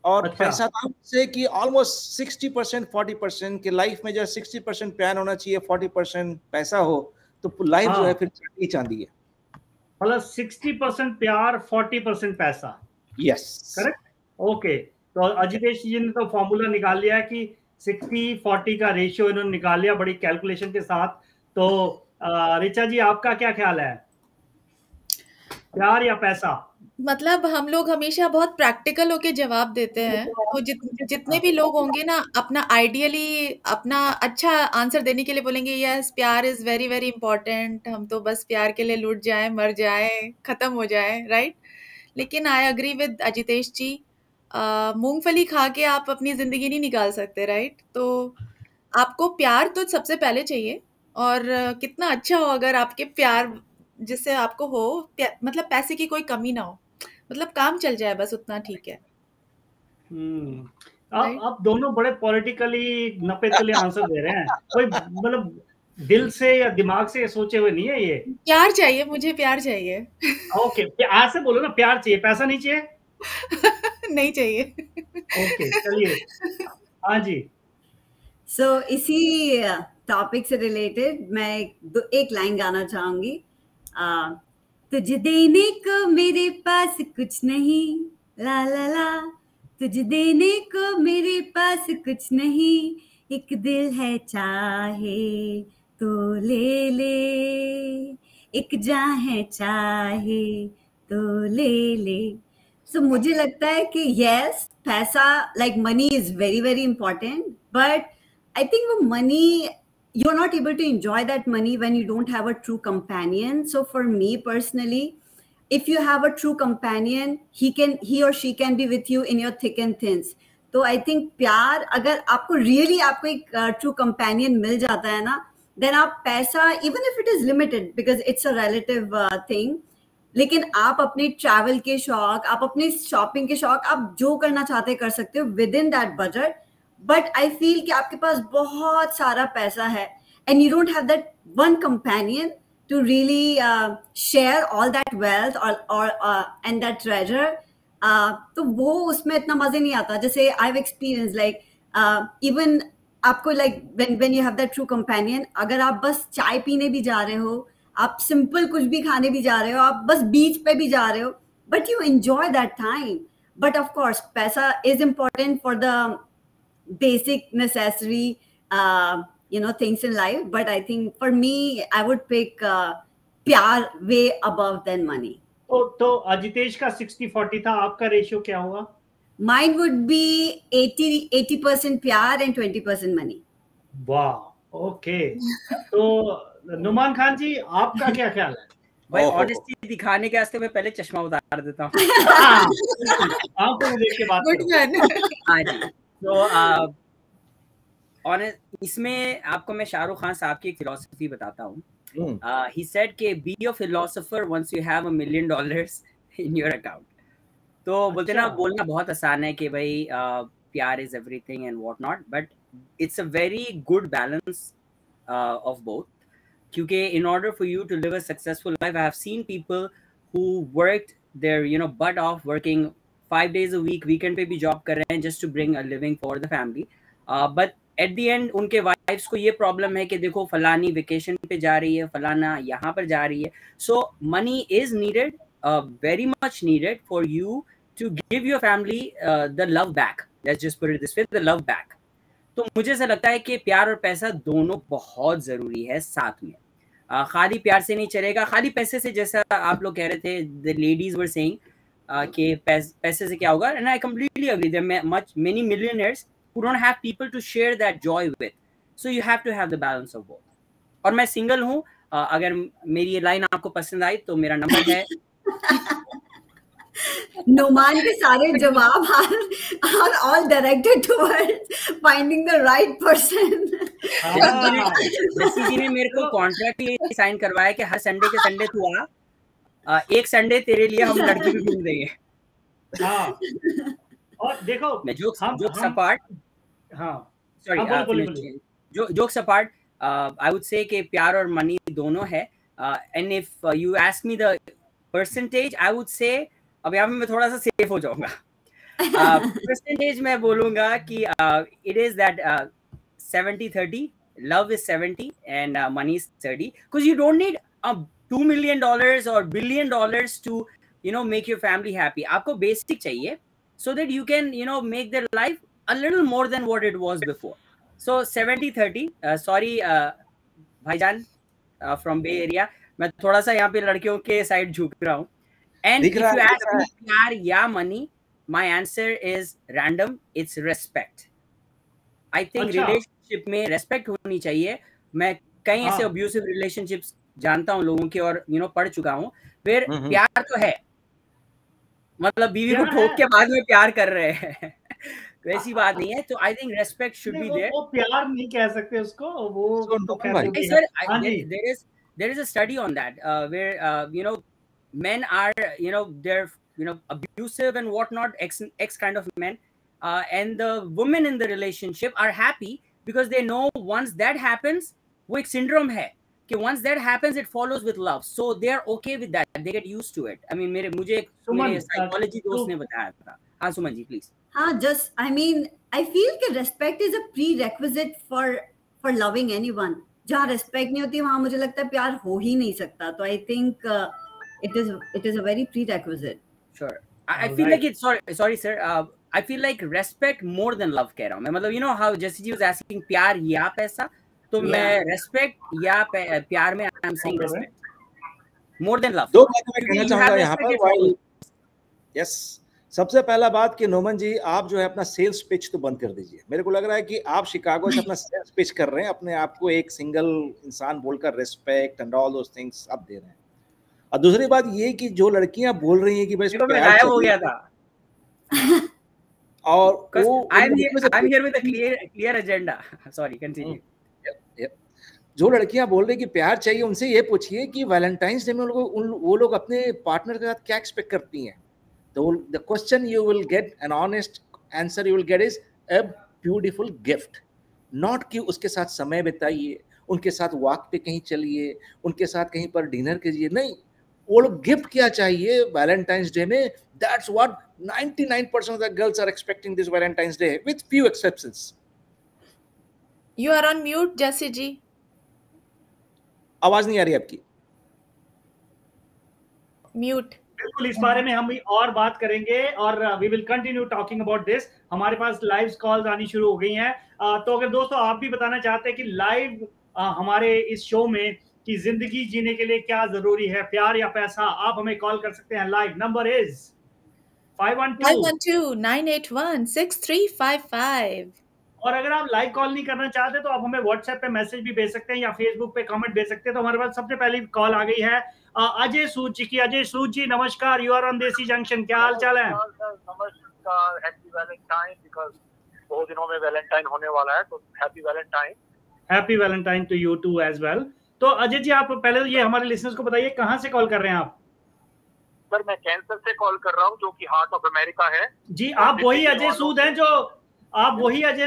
और पैसा से कि ऑलमोस्ट 60% 40% के लाइफ में जो 60% प्यार होना चाहिए, 40% पैसा हो, तो लाइफ जो है फिर चांदी चांदी है। मतलब 60% प्यार, 40% पैसा। Yes, correct. ओके, तो अजितेश जी ने तो फॉर्मूला निकाल लिया है कि 60-40 का रेशियो इन्होंने निकाल लिया बड़ी कैलकुलेशन के साथ। तो ऋचा जी, आपका क्या ख्याल है, प्यार या पैसा? मतलब हम लोग हमेशा बहुत प्रैक्टिकल होके जवाब देते हैं, तो जितने भी लोग होंगे ना, अपना आइडियली अपना अच्छा आंसर देने के लिए बोलेंगे यस, प्यार इज वेरी वेरी इंपॉर्टेंट, हम तो बस प्यार के लिए लुट जाए, मर जाए, खत्म हो जाए, राइट। लेकिन आई अग्री विद अजितेश जी, मूंगफली खा के आप अपनी जिंदगी नहीं निकाल सकते, राइट। तो आपको प्यार तो सबसे पहले चाहिए, और कितना अच्छा हो अगर आपके प्यार जिससे आपको हो, मतलब पैसे की कोई कमी ना हो, मतलब काम चल जाए बस, उतना ठीक है। आप दोनों बड़े पॉलिटिकली नपे तुले आंसर दे रहे हैं। कोई मतलब दिल से या दिमाग से सोचे हुए नहीं है ये। प्यार चाहिए, मुझे प्यार चाहिए। ओके, प्यार से बोलो ना, प्यार चाहिए, पैसा नहीं चाहिए। नहीं चाहिए। ओके, चलिए। हाँ जी। सो इसी टॉपिक से रिलेटेड मैं एक लाइन गाना चाहूंगी। तुझे देने को मेरे पास कुछ नहीं, ला ला ला, तुझे देने को मेरे पास कुछ नहीं, एक दिल है चाहे तो ले ले, एक जान है चाहे तो ले ले। सो मुझे लगता है कि यस, पैसा like money is very very important, but I think वो money, you're not able to enjoy that money when you don't have a true companion. So for me personally, if you have a true companion, he or she can be with you in your thick and thins. तो I think प्यार, अगर आपको really आपको एक true companion मिल जाता है ना, then आप पैसा, even if it is limited because it's a relative thing, लेकिन आप अपने ट्रैवल के शौक, आप अपने शॉपिंग के शौक, आप जो करना चाहते कर सकते हो with in that budget. But I feel कि आपके पास बहुत सारा पैसा है and you don't have that one companion to really share all that wealth or and that treasure, तो वो उसमें इतना मजे नहीं आता. जैसे I've experienced like even आपको like when you have that true companion, अगर आप बस चाय पीने भी जा रहे हो, आप सिंपल कुछ भी खाने भी जा रहे हो, आप बस बीच पे भी जा रहे हो, but you enjoy that time. But of course पैसा is important for the basic necessary things in life, but I think for me I would pick प्यार way above than money. तो अजितेश का 60-40 था, आपका रेशियो क्या होगा? Mine would be 80% प्यार and 20% money. वाह, ओके. तो नुमान खान जी, आपका क्या ख्याल है? भाई ऑनेस्टी दिखाने के वास्ते मैं पहले चश्मा उतार देता हूँ. आपको देख के बात करो. हाँ जी. तो इसमें आपको मैं शाहरुख खान साहब की एक फिलॉसफी बताता हूँ. He said कि be a philosopher once you have $1 million in your account. तो बोलते ना, बोलना बहुत आसान है कि भाई प्यार is everything and what not, but it's a very good balance of both. क्योंकि in order for you to live a successful life, I have seen people who worked their butt off, working 5 days a week, weekend पे भी job कर रहे हैं just to bring a living for the family. But at the end उनके wives को ये problem है कि देखो फलानी वेकेशन पे जा रही है, फलाना यहाँ पर जा रही है. So money is needed, very much needed for you to give your family the love back. Let's just put it this way, the love back. तो मुझे ऐसा लगता है कि प्यार और पैसा दोनों बहुत ज़रूरी है साथ में. खाली प्यार से नहीं चलेगा, खाली पैसे से, जैसा आप लोग कह रहे थे, the ladies were saying कि पैसे से क्या होगा, and I completely agree. There are many millionaires who don't have people to share that joy with. So you have to have the balance of both. और मैं सिंगल हूँ. अगर मेरी ये लाइन आपको पसंद आई तो मेरा नंबर है. Numan के सारे जवाब are all directed towards finding the right person. जैसी जी ने मेरे को कॉन्ट्रैक्ट ये साइन करवाया कि हर संडे के संडे तू आ, एक संडे तेरे लिए हम लड़की भी ढूंढ देंगे. हाँ. और देखो, मैं jokes apart, jokes apart, I would say कि प्यार और मनी दोनों है. And if you ask me the percentage, I would say, अब यहाँ पे मैं थोड़ा सा सेफ हो जाऊंगा. परसेंटेज मैं बोलूंगा कि it is that 70-30. Love is 70 and money is 30, because you don't need $2 million or $1 billion to make your family happy. आपको बेसिक चाहिए so that you can make their life a little more than what it was before. So 70-30. Sorry भाईजान from Bay Area, मैं थोड़ा सा यहाँ पे लड़कियों के साइड झुक रहा हूँ. And if you ask me प्यार या money, my answer is random. It's respect. I think relationship में respect होनी चाहिए. मैं कई ऐसे abusive relationships जानता हूँ लोगों के, और पढ़ चुका हूँ, where प्यार तो है, मतलब बीवी को ठोक के बाद में प्यार कर रहे हैं. वैसी बात नहीं है. तो I think respect should be there. वो प्यार नहीं कह सकते उसको, वो तो कहते हैं. Sir, there is a study on that where men are they're abusive and whatnot, ex kind of men, and the women in the relationship are happy because they know once that happens, वो एक syndrome है कि once that happens it follows with love, so they are okay with that, they get used to it. I mean मुझे psychology दोस्त ने बताया था. हाँ सुमन जी प्लीज. हाँ, just I mean I feel कि respect is a prerequisite for loving anyone. जहाँ respect नहीं होती वहाँ मुझे लगता है प्यार हो ही नहीं सकता. तो I think it is a very prerequisite. Sure. I feel like it's sorry sir. I feel like respect more than love कह रहा हूँ मैं. मतलब how Jessie ji was asking प्यार या पैसा, तो मैं respect या प्यार में I am saying respect more than love. दो बातें मैं कहना चाहूँगा यहाँ पर. Yes. सबसे पहला बात कि नोमन जी, आप जो है अपना सेल्स पिच तो बंद कर दीजिए. मेरे को लग रहा है कि आप शिकागो से अपना सेल्स पिच कर रहे हैं, अपने आप को एक सिंगल इंसान बोलकर respect and all those things आप दे रहे हैं. और दूसरी बात ये कि जो लड़कियां बोल रही हैं कि भाई गायब हो गया था. और वो I'm here with a clear agenda. Sorry, continue. जो लड़कियां बोल रही कि प्यार चाहिए, उनसे ये पूछिए कि वैलेंटाइंस डे में वो लोग अपने पार्टनर के साथ क्या एक्सपेक्ट करती हैं. तो the question you will get, an honest answer you will get is a beautiful gift. Not कि उसके साथ समय बिताइए, उनके साथ वॉक पे कहीं चलिए, उनके साथ कहीं पर डिनर कीजिए. नहीं, वो लोग गिफ्ट क्या चाहिए वैलेंटाइंस डे में. That's what 99% of the girls are expecting this Valentine's Day, with few exceptions. You are on mute, जैसी जी. आवाज नहीं आ रही आपकी. म्यूट. बिल्कुल, इस बारे में हम भी और बात करेंगे और we will continue talking about this. हमारे पास लाइव कॉल्स आनी शुरू हो गई हैं. तो अगर दोस्तों आप भी बताना चाहते हैं कि लाइव हमारे इस शो में कि जिंदगी जीने के लिए क्या जरूरी है, प्यार या पैसा, आप हमें कॉल कर सकते हैं. Live number is 512-981-6355. और अगर आप लाइव कॉल नहीं करना चाहते तो आप हमें व्हाट्सएप पे मैसेज भी भेज सकते हैं या फेसबुक पे कमेंट भेज सकते हैं. तो हमारे पास सबसे पहली कॉल आ गई है अजय सूद जी की. अजय सूद जी नमस्कार, यू आर ऑन देसी जंक्शन. क्या हाल चाल है? नमस्कार, हैप्पी वैलेंटाइन, बिकॉज़ 2 दिनों में वैलेंटाइन होने वाला है, तो happy Valentine. Happy Valentine to you too as well. तो अजय जी आप पहले ये हमारे लिसनर्स को बताइए कहाँ से कॉल कर रहे हैं आप? सर मैं कैंसर से कॉल कर रहा हूँ, जो कि हार्ट ऑफ अमेरिका है. जी, आप वही अजय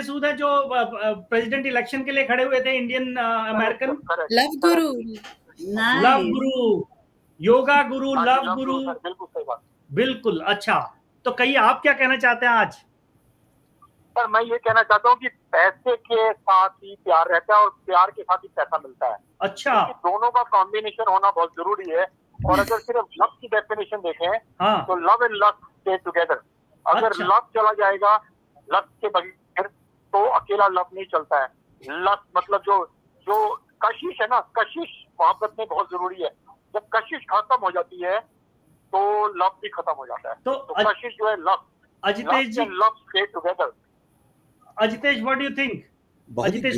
सूद हैं जो प्रेसिडेंट इलेक्शन के लिए खड़े हुए थे, इंडियन अमेरिकन. लव गुरु, योगा गुरु, लव गुरु. बिल्कुल सही बात. बिल्कुल. अच्छा, तो कहिए आप क्या कहना चाहते हैं आज? सर मैं ये कहना चाहता हूँ कि पैसे के साथ ही प्यार रहता है और प्यार के साथ ही पैसा मिलता है. अच्छा, दोनों का कॉम्बिनेशन होना बहुत जरूरी है. और अगर सिर्फ लव की डेफिनेशन देखें तो love and lust stay together. अगर लव चला जाएगा लस्ट के बगैर तो अकेला लव नहीं चलता है. लस्ट मतलब जो कशिश है ना, कशिश मोहब्बत में बहुत जरूरी है. जब कशिश खत्म हो जाती है तो लव भी खत्म हो जाता है. तो कशिश जो है love, Ajitesh ji, love stay together. Ajitesh, what do you think? Ajitesh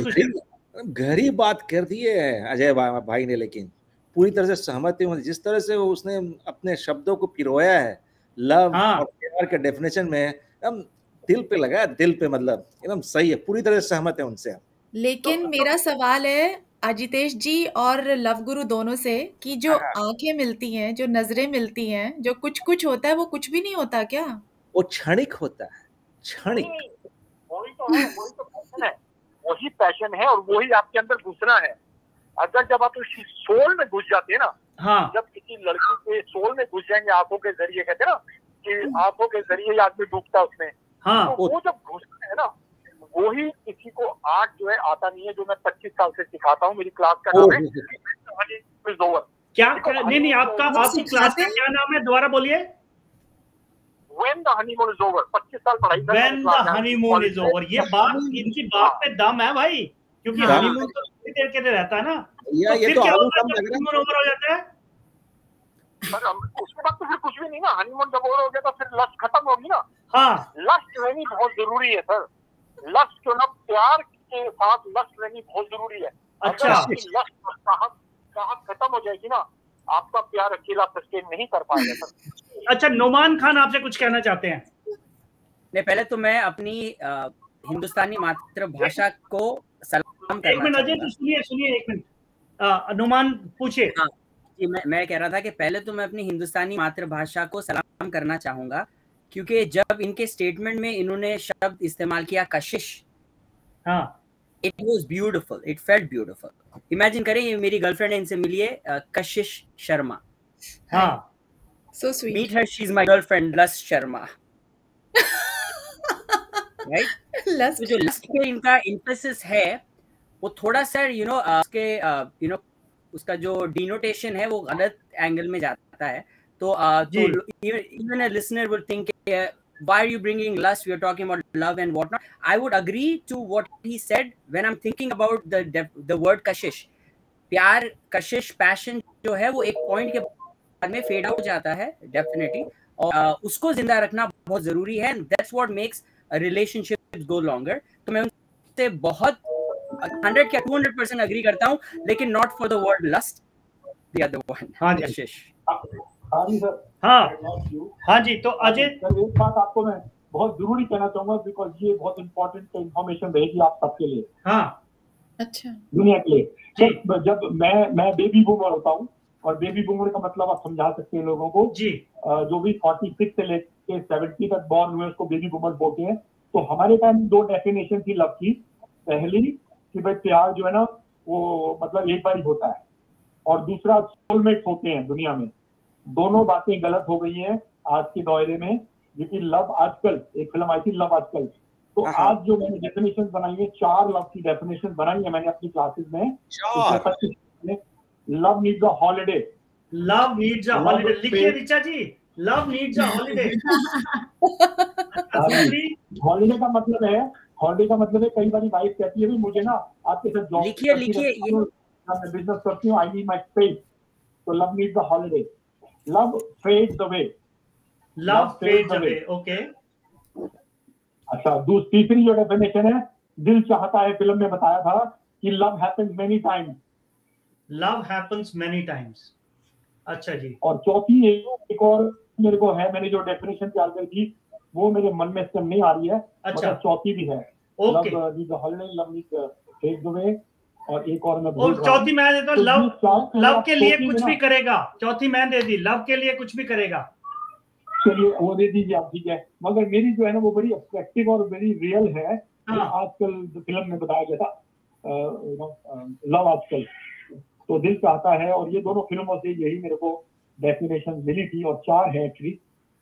गहरी बात कर दी है अजय भाई ने, लेकिन पूरी तरह से सहमत हूँ. जिस तरह से उसने अपने शब्दों को पिरोया है लव और प्यार के डेफिनेशन में, एकदम दिल पे लगा है, दिल पे, मतलब एकदम सही है. पूरी तरह से सहमत है उनसे. लेकिन मेरा सवाल है अजितेश जी और लव गुरु दोनों से कि जो आंखें मिलती हैं, जो नजरें मिलती हैं, जो कुछ होता है वो कुछ भी नहीं होता क्या? वो क्षणिक होता है, क्षणिक. वही तो है, वही तो पैशन है, वही पैशन है और वही आपके अंदर घुसना है. अगर जब आप उसकी सोल में घुस जाते हैं ना, जब किसी लड़की के सोल में घुस जाएंगे आंखों के जरिए, कहते हैं ना कि आंखों के जरिए आदमी डूबता है उसमें. तो वो जब घुसता है ना, वही किसी को आर्ट जो है आता नहीं है, जो मैं 25 साल से सिखाता हूँ. मेरी क्लास का नाम है क्या? नहीं, आपकी क्लास का क्या नाम है? दोबारा बोलिए. When the honeymoon is over. 25 साल पढ़ाई. When the honeymoon is over. ये बात, इनकी बात पे दम है भाई, क्योंकि हनीमून तो थोड़ी देर के लिए रहता है ना. ये तो हनीमून ओवर हो जाता है. उसके बाद तो फिर कुछ भी नहीं ना. हनीमून जब ओवर हो गया तो फिर लस्ट खत्म होगी ना. लस्ट रहनी बहुत जरूरी है सर. लस्ट क्यों ना, प्यार के साथ लस्ट रहनी बहुत जरूरी है. अच्छा, लस्ट खत्म हो जाएगी ना, आपका प्यार अकेला सस्टेन नहीं कर पाएगा सर. अच्छा, नोमान खान आपसे कुछ कहना चाहते हैं? नहीं, पहले तो मैं अपनी हिंदुस्तानी मातृभाषा को सलाम करना. एक मिनट अजय, तो सुनिए एक मिनट. नोमान पूछिए. हाँ जी, मैं कह रहा था कि पहले तो मैं अपनी हिंदुस्तानी मातृभाषा को सलाम करना चाहूंगा, क्योंकि जब इनके स्टेटमेंट में इन्होंने शब्द इस्तेमाल किया कशिश, it was beautiful, it felt beautiful. Imagine करें ये मेरी गर्लफ्रेंड है, इनसे मिलिए, कशिश Sharma. So sweet. Meet her, she's my girlfriend, Lust Sharma. Right? Lust. तो जो लस्ट पे इनका emphasis है, वो थोड़ा सा उसका जो डिनोटेशन है वो गलत एंगल में जाता है. तो even a listener would think, why are you bringing lust? We are talking about love and whatnot. I would agree to what he said when I'm thinking about the word kashish. प्यार, कशिश, passion जो है वो एक point के में fade out जाता है definitely, और उसको जिंदा रखना बहुत जरूरी है. That's what makes a relationship go longer. तो मैं उनसे बहुत 100 या 200% एग्री करता हूं, लेकिन not for the word lust, the other one. हाँ जी, तो अजय, एक बात आपको मैं बहुत जरूरी कहना चाहूंगा, बिकॉज ये बहुत इंपॉर्टेंट इंफॉर्मेशन रहेगी आप सबके लिए। हाँ, अच्छा, दुनिया के लिए। जब मैं बेबी बूमर होता हूँ, और बेबी बूमर का मतलब आप समझा सकते हैं लोगों को जी, जो भी 46 से लेके 70 तक बॉर्न हुए उसको बेबी बूमर बोलते हैं। तो हमारे टाइम 2 डेफिनेशन थी लव की। पहली कि भाई प्यार जो है ना वो मतलब एक बार ही होता है, और दूसरा सोलमेट्स होते हैं दुनिया में। दोनों बातें गलत हो गई हैं आज के दौरे में, क्योंकि लव आजकल, एक फिल्म आई थी लव आजकल, तो आज जो मैंने डेफिनेशन बनाई है, 4 लव की डेफिनेशन बनाई है मैंने अपनी क्लासेस में। Love needs a holiday. Love needs a holiday लिखिए Richa ji, love needs a holiday. Holiday का मतलब है, हॉलिडे का मतलब है कई बार वाइफ कहती है भी मुझे ना आपके साथ जॉब लिखिए मैं बिजनेस करती हूँ, आई नीड माय स्पेस। तो love needs a holiday. Love fades away. Love fades away, okay. अच्छा, तीसरी जो डेफिनेशन है, दिल चाहता है, फिल्म में बताया था कि love happens many times. Love happens many times, अच्छा जी। और चौथी एक और मेरे को है, मैंने जो डेफिनेशन तैयार करी थी वो मेरे मन में से नहीं आ रही है। अच्छा, चौथी भी है, okay. Love needs a holiday, love needs fades away, और एक और मैं और चौथी मैं देता हूँ, लव के लिए कुछ भी करेगा। चौथी मैं दे दी, लव के लिए कुछ भी करेगा। चलिए वो दे दीजिए आप, ठीक है। मगर मेरी जो है ना वो बड़ी एब्स्ट्रैक्टिव और वेरी रियल है। आजकल फिल्म में बताया गया था लव आजकल, तो दिल चाहता है, और ये दोनों फिल्मों से यही मेरे को डेफिनेशन मिली थी, और 4 है एक्चुअली।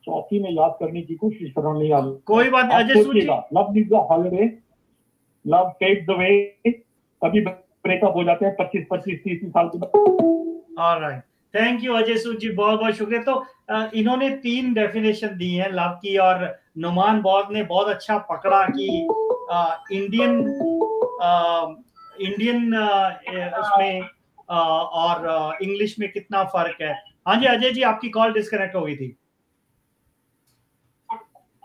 चौथी में याद करने की कोशिश कर रहा हूँ, नहीं याद। कोई बात नहीं, अजय सोचिएगा। Love needs a holiday, love fades away, कभी ब्रेकअप हो जाते हैं 25, 30 साल के बाद। ऑलराइट, थैंक यू अजय सूद जी, बहुत बहुत शुक्रिया। तो इन्होंने 3 डेफिनेशन दी हैं लव की, और नुमान बौद्ध ने बहुत अच्छा पकड़ा कि इंडियन उसमें और इंग्लिश में कितना फर्क है। हाँ जी अजय जी, आपकी कॉल डिस्कनेक्ट हो गई थी।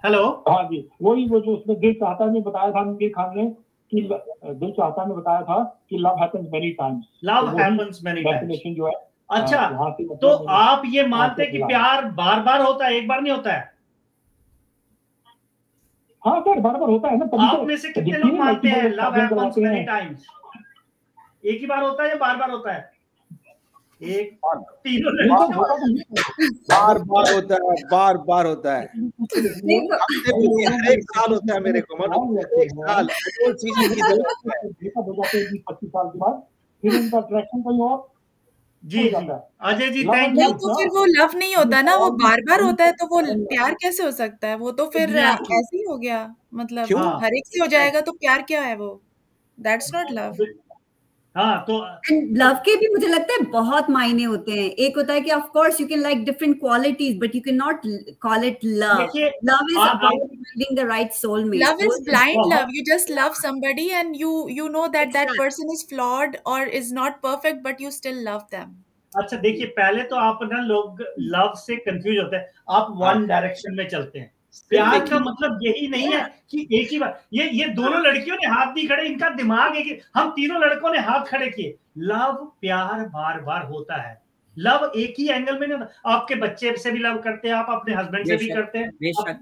हेलो। हाँ जी, वही वो जो उसमें दिल चाहता में बताया था आमिर खान ने कि दिल चाहता में बताया था कि love happens many times. Love happens many times जो है। अच्छा, तो आप ये मानते हैं कि प्यार बार बार होता है, एक बार नहीं होता है? हाँ सर, बार बार होता है ना। आप में से कितने लोग मानते हैं लव हैपेंस मेनी टाइम्स? एक ही बार होता है या बार बार होता है? एक, तीनों बार बार होता है, बार बार होता है। हर एक साल होता है मेरे को, एक साल 25 साल के बाद फिर उनका अट्रैक्शन कहीं और। जी अजय जी, थैंक यू। तो फिर वो लव नहीं होता ना, वो बार बार होता है, तो वो प्यार कैसे हो सकता है? वो तो फिर ऐसे ही हो गया, मतलब हर एक से हो जाएगा तो प्यार क्या है वो? That's not love. हाँ, तो लव के भी मुझे लगता है बहुत मायने होते हैं। एक होता है कि of course you can like different qualities, but you can not call it love. Love is about finding the right soulmate. Love is blind love. You just love somebody and you know that that person is flawed or is not perfect, but you still love them. अच्छा देखिए, पहले तो आप ना लोग love से confuse होते हैं, आप वन डायरेक्शन में चलते हैं। प्यार का मतलब यही नहीं है कि एक ही बार। ये दोनों लड़कियों ने हाथ नहीं खड़े, इनका दिमाग एक, हम तीनों लड़कों ने हाथ खड़े किए। लव प्यार बार बार होता है, लव एक ही एंगल में नहीं। आपके बच्चे से भी लव करते हैं, आप अपने हस्बैंड से भी करते हैं,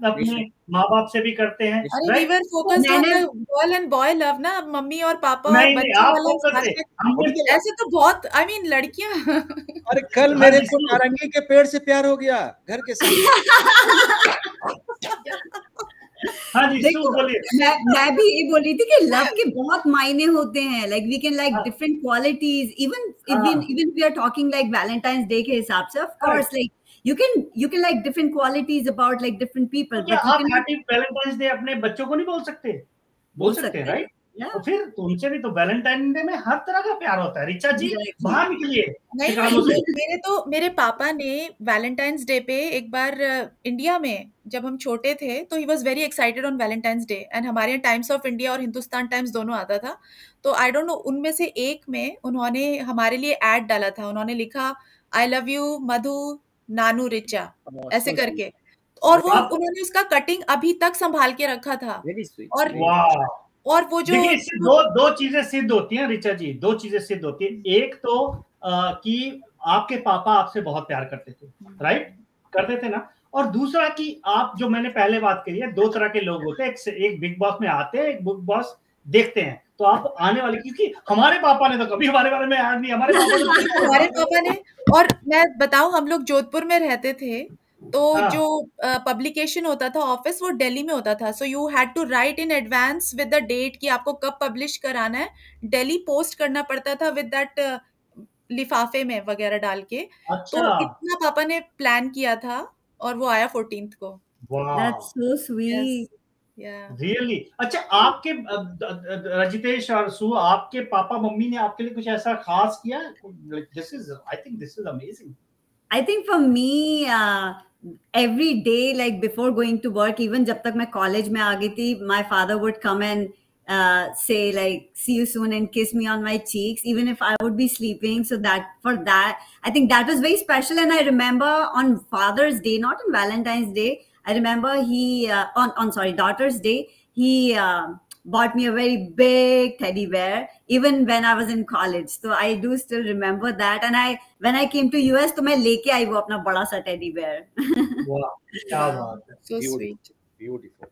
अपने माँ बाप से भी करते हैं। अरे we were focused on the girl and boy love ना, मम्मी और पापा और बच्चे वाला। ऐसे तो बहुत, I mean लड़कियां। अरे कल मेरे को नारंगी के पेड़ से प्यार हो गया, घर के साथ। हाँ जी, देखो, मैं भी ये बोल रही थी कि लव के बहुत मायने होते हैं। Like we can like different qualities, even we are talking like Valentine's Day के हिसाब से। Of course like you can like different qualities about like different people, but you can happy Valentine's day अपने बच्चों को नहीं बोल सकते? बोल सकते हैं, राइट? तो फिर तुमसे भी तो वैलेंटाइन डे में हर तरह का प्यार होता है। रिचा जी बाहर निकलिए। नहीं, मेरे पापा ने वैलेंटाइंस डे पे एक बार इंडिया में जब हम छोटे थे तो he was very excited on Valentine's day, and हमारे यहाँ टाइम्स ऑफ इंडिया और हिंदुस्तान टाइम्स दोनों आता था। तो आई डोंट नो, उनमें से एक में उन्होंने हमारे लिए एड डाला था। उन्होंने लिखा आई लव यू मधु नानू रिचा, ऐसे करके। और वो उन्होंने उसका कटिंग अभी तक संभाल के रखा था। और वो जो दो चीजें सिद्ध होती हैं रिचा जी, 2 चीजें सिद्ध होती है। एक तो कि आपके पापा आपसे बहुत प्यार करते थे, राइट? करते थे ना। और दूसरा कि आप जो मैंने पहले बात करी है, 2 तरह के लोग होते हैं, एक बिग बॉस में आते हैं, एक बिग बॉस देखते हैं। तो आप आने वाले, क्योंकि हमारे पापा ने तो कभी हमारे बारे में ऐड नहीं, हमारे पापा ने, और मैं बताऊं, हम लोग जोधपुर में रहते थे, तो जो पब्लिकेशन होता था ऑफिस, वो दिल्ली में होता था। So you had to write in advance with the date कि आपको कब पब्लिश कराना है, दिल्ली पोस्ट करना पड़ता था विद दैट लिफाफे में वगैरह डाल के। तो इतना पापा ने प्लान किया था, और वो आया 14th को। That's so sweet. Really? अच्छा, आपके रजितेश और सु, आपके पापा मम्मी ने आपके लिए कुछ ऐसा खास किया? I think this is amazing. I think for me, every day, like before going to work, even जब तक मैं college में आ गई थी, my father would come and say like, see you soon, and kiss me on my cheeks, even if I would be sleeping. So that, for that, I think that was very special. And I remember on Father's Day, not on Valentine's Day, I remember he, on Daughter's Day, he bought me a very big teddy bear, even when I was in college. So I do still remember that. And when I came to US, तो मैं लेके आई वो अपना बड़ा सा teddy bear. Wow, क्या बात है, so sweet, beautiful.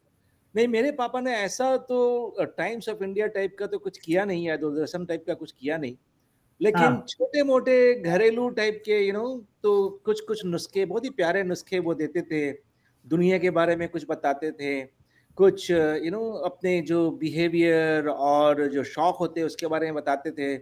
नहीं, मेरे पापा ने ऐसा तो टाइम्स ऑफ इंडिया टाइप का तो कुछ किया नहीं है, दूरदर्शन टाइप का कुछ किया नहीं, लेकिन छोटे मोटे घरेलू टाइप के तो कुछ नुस्खे, बहुत ही प्यारे नुस्खे वो देते थे, दुनिया के बारे में कुछ बताते थे, कुछ अपने जो बिहेवियर और जो शौक होते हैं उसके बारे में बताते थे।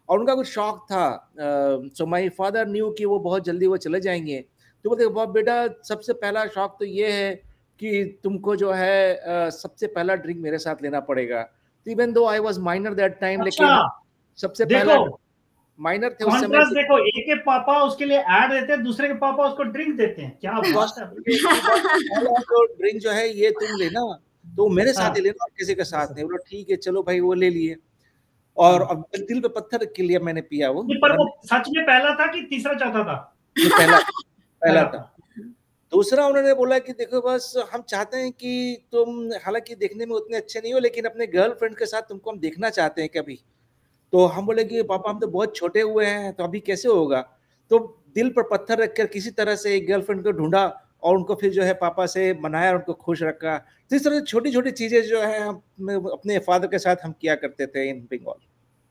और उनका कुछ शौक था, सो माय फादर न्यू कि वो बहुत जल्दी वो चले जाएंगे, तो बोलते बहुत बेटा, सबसे पहला शौक तो ये है कि तुमको जो है सबसे पहला ड्रिंक मेरे साथ लेना पड़ेगा। Even though I was minor that time, लेकिन सबसे पहला माइनर थे उस समय। देखो, एक के पापा उसके लिए ऐड देते हैं, दूसरे के पापा उसको ड्रिंक देते हैं। क्या बात है। तो ड्रिंक जो है ये तुम लेना, तो मेरे साथ ही लेना, किसी के साथ नहीं। बोला ठीक है चलो भाई, वो ले लिए। और अब दिल पे पत्थर रख के लिए मैंने पिया वो। पर वो सच में पहला था कि तीसरा चौथा था? पहला था। दूसरा उन्होंने बोला कि देखो बस हम चाहते हैं कि तुम हालांकि देखने में उतने अच्छे नहीं हो, लेकिन अपने गर्लफ्रेंड के साथ तुमको हम देखना चाहते हैं कभी। तो हम बोले कि पापा हम तो बहुत छोटे हुए हैं, तो अभी कैसे होगा। तो दिल पर पत्थर रखकर किसी तरह से एक गर्लफ्रेंड को ढूंढा और उनको फिर जो है पापा से मनाया, उनको खुश रखा। तो इस तरह से छोटी छोटी चीजें जो है अपने फादर के साथ हम किया करते थे इन बंगाल।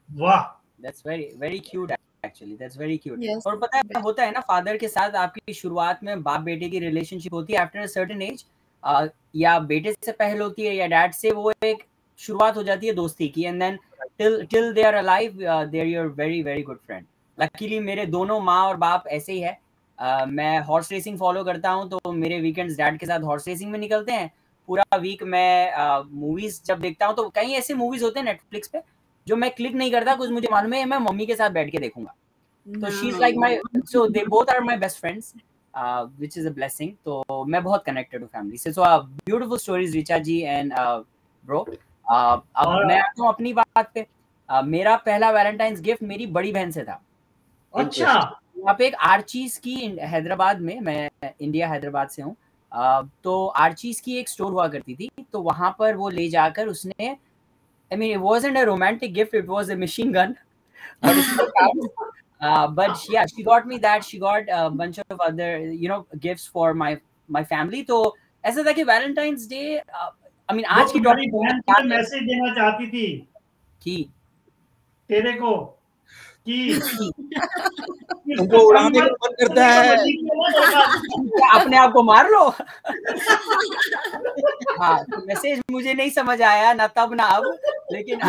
वाह, that's very very cute actually, that's very cute. और पता है होता है ना, फादर के साथ आपकी शुरुआत में बाप बेटे की रिलेशनशिप होती है आफ्टर अ सर्टेन एज, या बेटे से पहले होती है या डैड से, वो एक शुरुआत हो जाती है दोस्ती की, and then till they are alive they are your very very good friend. Luckily मेरे दोनों माँ और बाप ऐसे ही है। मैं हॉर्स रेसिंग फॉलो करता हूँ, तो मेरे वीकेंड्स डैड के साथ हॉर्स रेसिंग में निकलते हैं। पूरा वीक मैं मूवीज जब देखता हूँ, तो कई ऐसे मूवीज होते हैं नेटफ्लिक्स पे जो मैं क्लिक नहीं करता, कुछ मुझे मालूम है मैं मम्मी के साथ बैठ के देखूंगा। तो she is like my, so they both are my best friends, which is a blessing. तो मैं बहुत कनेक्टेड हूँ फैमिली से। So beautiful stories Richa ji and bro. अब मैं आता हूँ अपनी बात पे। मेरा पहला वैलेंटाइंस गिफ्ट मेरी बड़ी बहन से था। अच्छा। यहाँ पे एक आर्चीज की हैदराबाद में, मैं इंडिया हैदराबाद से हूँ, तो आर्चीज की एक स्टोर हुआ करती थी, तो वहां पर वो ले जाकर उसने, आई mean it wasn't a romantic gift, it was a machine gun, but yeah, she got me that, she got a bunch of other gifts for my family। तो ऐसा था कि वैलेंटाइंस डे, I mean, आज की topic बहन को message देना चाहती थी कि तेरे को कि तुमको उड़ाने का मन करता है, अपने आप को मार लो। हाँ, तो मैसेज मुझे नहीं समझ आया ना तब ना अब, लेकिन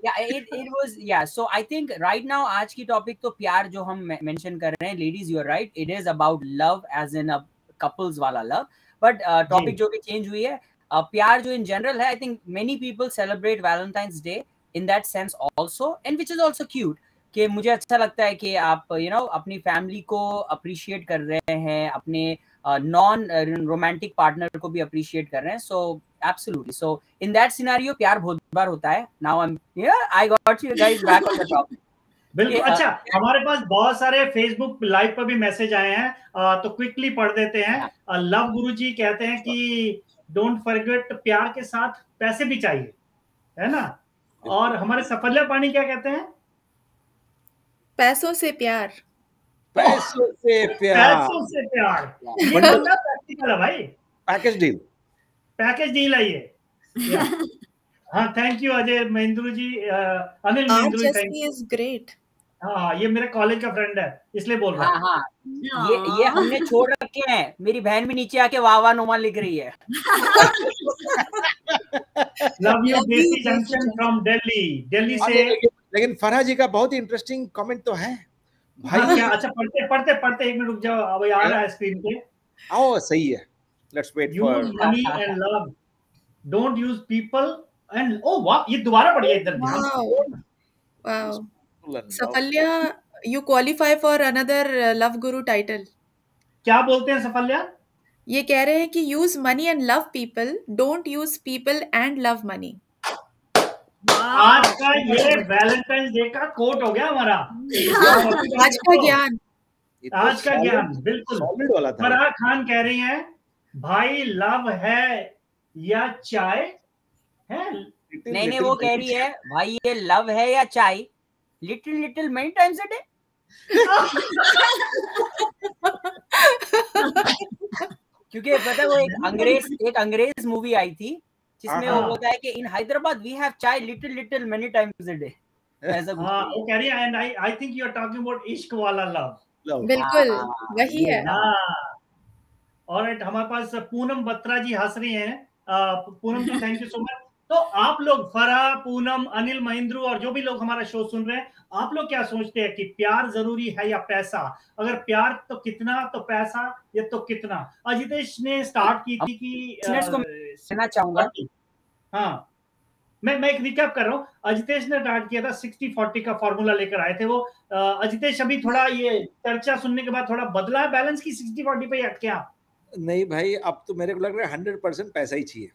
it was, yeah, so I think right now आज की टॉपिक तो प्यार जो हम मेंशन कर रहे हैं, ladies you are right, it is about love as in a couples वाला लव, बट टॉपिक जो भी चेंज हुई है, प्यार जो इन जनरल है, I think many people celebrate Valentine's day in that sense also, and which is also cute, कि मुझे अच्छा लगता है कि आप अपनी फैमिली को अप्रिशिएट कर रहे हैं, अपने नॉन रोमांटिक पार्टनर को भी अप्रिशिएट कर रहे हैं। So absolutely, so in that scenario प्यार बहुत बार होता है। Now I got you guys back on the topic. बिल्कुल। अच्छा, हमारे पास बहुत सारे फेसबुक लाइव पर भी मैसेज आए हैं, तो क्विकली पढ़ देते हैं। लव गुरुजी कहते हैं कि डोंट फॉरगेट, प्यार के साथ पैसे भी चाहिए, है ना। और हमारे सफल्या पानी क्या कहते हैं? पैसों से प्यार। पैसों से प्यार ये बंदा प्रैक्टिकल है भाई। पैकेज डील है ये। हाँ, thank you Ajay Mahendru ji, Anil Mahendru ji, thank you. Is great. हाँ, ये मेरे कॉलेज का फ्रेंड है, इसलिए बोल रहा हूँ। हाँ, ये हमने छोड़ रखे हैं। मेरी बहन भी नीचे आके वाह नोमा लिख रही है। लव यू देसी जंक्शन फ्रॉम दिल्ली से। लेकिन फरहा जी का बहुत ही इंटरेस्टिंग कमेंट तो है भाई। हाँ, क्या? अच्छा, पढ़ते 1 मिनट रुक जाओ, अब आ रहा है स्क्रीन पे। आओ, सही है, let's wait for money and love, don't use people and ओ वाह, ये दोबारा पढ़िए इधर। Wow Safalya, you qualify for another love guru title. क्या बोलते हैं सफल्या? ये कह रहे हैं कि use money and love people, don't use people and love money. आज का ये वैलेंटाइन डे का कोट हो गया हमारा। आज का ज्ञान, आज का ज्ञान बिल्कुल। फरहा खान कह रही हैं, भाई लव है या चाय है? नहीं, वो कह रही है भाई ये लव है या चाय, little many times a day। क्योंकि पता है वो एक अंग्रेज मूवी आई थी जिसमें वो होता है कि इन हैदराबाद वी हैव चाय little many times a day, ऐसा कुछ। हाँ, वो कह रही है, and I think you are talking about इश्क वाला लव। बिल्कुल वही है। ऑलराइट, हमारे पास पूनम बत्रा जी हंस रही हैं। पूनम जी, थैंक यू सो मच। तो आप लोग, फरहा, पूनम, अनिल महेंद्रू और जो भी लोग हमारा शो सुन रहे हैं, आप लोग क्या सोचते हैं कि प्यार जरूरी है या पैसा? अगर प्यार तो कितना, तो पैसा ये तो कितना? अजितेश ने स्टार्ट की थी कि कहना चाहूंगा। हाँ, मैं एक रिकैप कर रहा हूँ। अजितेश ने स्टार्ट किया था 60-40 का फॉर्मूला लेकर आए थे वो। अजितेश अभी थोड़ा ये चर्चा सुनने के बाद थोड़ा बदला है बैलेंस की 60-40 पे या क्या? नहीं भाई, अब तो मेरे को लग रहा है 100% पैसा ही चाहिए।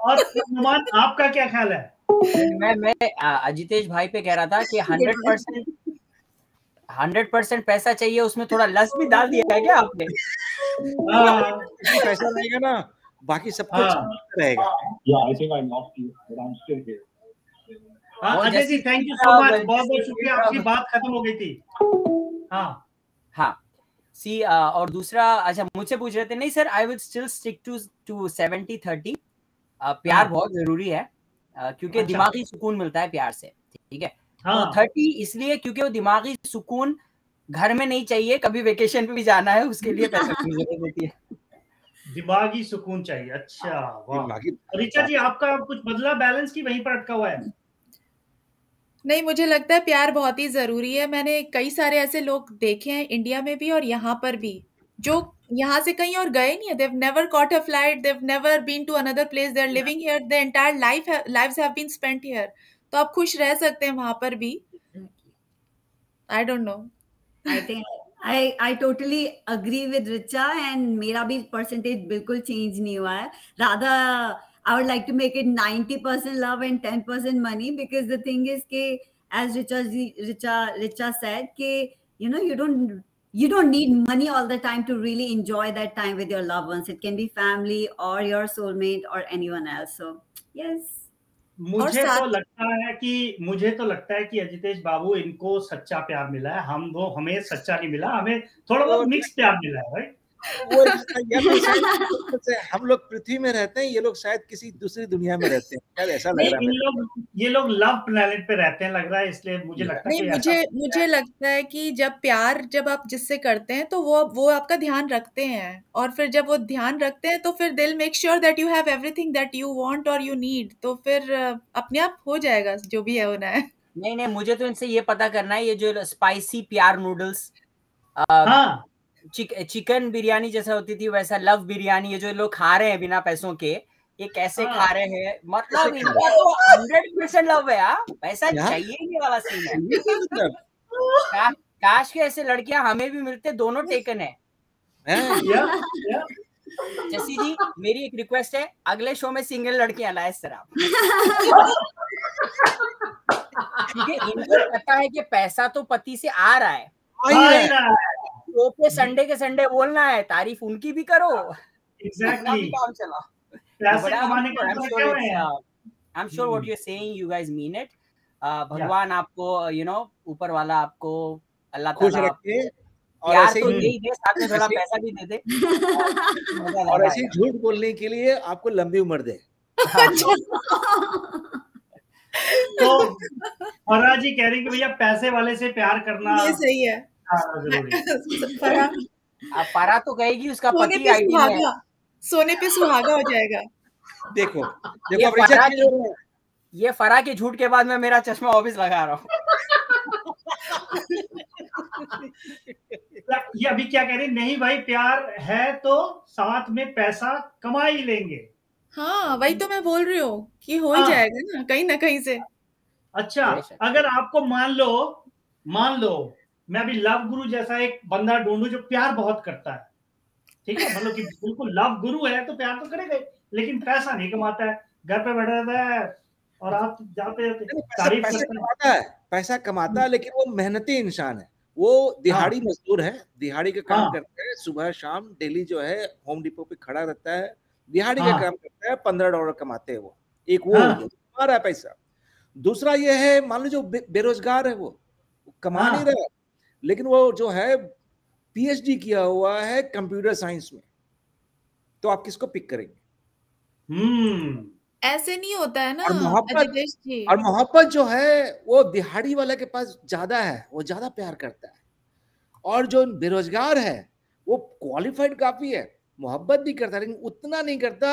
और नुमान, आपका क्या ख्याल है? मैं अजितेश भाई पे कह रहा था कि 100% पैसा चाहिए, उसमें थोड़ा लस भी डाल दिया है क्या आपने? पैसा रहेगा ना, बाकी सब कुछ रहेगा। Ajay ji, thank you so much, बहुत बहुत शुक्रिया, आपकी बात खत्म हो गई थी। हाँ सी, और दूसरा, अच्छा मुझसे पूछ रहे थे, नहीं sir, I will still stick to 70-30। प्यार बहुत जरूरी है, क्योंकि दिमागी सुकून मिलता है प्यार से, ठीक है। तो 30 इसलिए क्योंकि वो दिमागी सुकून घर में नहीं चाहिए, कभी वेकेशन पे भी जाना है उसके लिए पैसे की जरूरत होती है। दिमागी सुकून चाहिए, अच्छा वाह। ऋचा जी, आपका कुछ बदला बैलेंस की वहीं पर अटका हुआ है? नहीं, मुझे लगता है प्यार बहुत ही जरूरी है। मैंने कई सारे ऐसे लोग देखे हैं इंडिया में भी और यहाँ पर भी, जो यहाँ से कहीं और गए नहीं है। They've never caught a flight, they've never been to another place, they're living here, their entire lives have been spent here. तो आप खुश रह सकते हैं वहां पर भी। I don't know. I think I totally agree with Richa, and मेरा भी percentage बिल्कुल change नहीं हुआ है। Rather, I would like to make it 90% love and 10% money, because the thing is कि, as Richa said, कि you know, you don't need money all the time to really enjoy that time with your loved ones. It can be family or your soulmate or anyone else. So yes. मुझे तो लगता है कि अजितेश बाबू, इनको सच्चा प्यार मिला है, हमें सच्चा नहीं मिला, हमें थोड़ा बहुत मिक्स प्यार मिला है भाई। हम लोग पृथ्वी में रहते हैं, ये लोग शायद किसी दूसरी दुनिया में रहते हैं, शायद ऐसा लग रहा है। ये लोग लव प्लैनेट पे रहते हैं लग रहा है, इसलिए मुझे लगता है कि मुझे लगता है कि जब आप जिससे करते हैं तो वो आपका ध्यान रखते हैं, और फिर जब वो ध्यान रखते हैं तो फिर दिल make sure that you have everything that you want और यू नीड, तो फिर अपने आप हो जाएगा जो भी है होना है। नहीं, मुझे तो इनसे ये पता करना है, ये जो स्पाइसी प्यार नूडल्स, चिकन बिरयानी जैसा होती थी वैसा लव बिरयानी, ये जो लोग खा रहे हैं बिना पैसों के, ये कैसे खा रहे हैं? मतलब इनका तो 100% लव है यार, पैसा चाहिए ही वाला सीन है। काश के ऐसे लड़कियां हमें भी मिलते, दोनों टेकन है। जैसी जी, मेरी एक रिक्वेस्ट है, अगले शो में सिंगल लड़कियां लाए इस तरह, क्योंकि इनको पता है कि पैसा तो पति से आ रहा है, तो पे संडे के संडे बोलना है, तारीफ उनकी भी करो। Exactly. काम चला। पैसे कमाने का I'm sure what you're saying, you guys mean it. भगवान आपको ऊपर वाला आपको अल्लाह खुश ताला रखे, और प्यार ऐसे तो ही यही दे, साथ में थोड़ा पैसा भी दे दे मजा और ज्यादा ऐसे ही आएगा। झूठ बोलने के लिए आपको लंबी उम्र दे। हाँ, तो फराह जी कह रही कि भैया पैसे वाले से प्यार करना ये सही है। जरूरी है। फराह फराह तो कहेगी उसका सोने पति पे आईटी में है। सुहागा, सोने पे सुहागा हो जाएगा। देखो ये देखो अब ऋचा फराह चेंज हो रहा है। ये फराह के झूठ के बाद मैं मेरा चश्मा ऑफिस लगा रहा हूँ। ये अभी क्या कह रही, नहीं भाई प्यार है तो साथ में पैसा कमा ही लेंगे। हाँ वही तो मैं बोल रही हूँ कि हो ही हाँ। जाएगा ना कहीं से। अच्छा, बेशक। अगर आपको मान लो मैं अभी लव गुरु जैसा एक बंदा ढूंढूं जो प्यार बहुत करता है, ठीक है, मतलब कि बिल्कुल लव गुरु है तो प्यार तो करेगा ही, लेकिन पैसा नहीं कमाता है, घर पे बैठा रहता है और आप जाते नहीं, तारीफ पैसा करते हैं। कमाता है, पैसा कमाता है, लेकिन वो मेहनती इंसान है, वो दिहाड़ी मजदूर है, दिहाड़ी का काम हाँ। करता है, सुबह शाम डेली जो है होम डिपो पे खड़ा रहता है, दिहाड़ी हाँ। का काम करता है, $15 कमाते हैं वो। एक वो हाँ। हो गया, कमा रहा है पैसा। दूसरा ये है, मान लो जो बेरोजगार है वो कमा नहीं रहा है, लेकिन वो जो है PhD किया हुआ है कंप्यूटर साइंस में, तो आप किसको पिक करेंगे? ऐसे नहीं होता है ना और अजितेश जी। और मोहब्बत जो है वो दिहाड़ी वाले के पास ज्यादा है, वो ज्यादा प्यार करता है, और जो बेरोजगार है वो क्वालिफाइड काफी है, मोहब्बत भी करता है, लेकिन उतना नहीं करता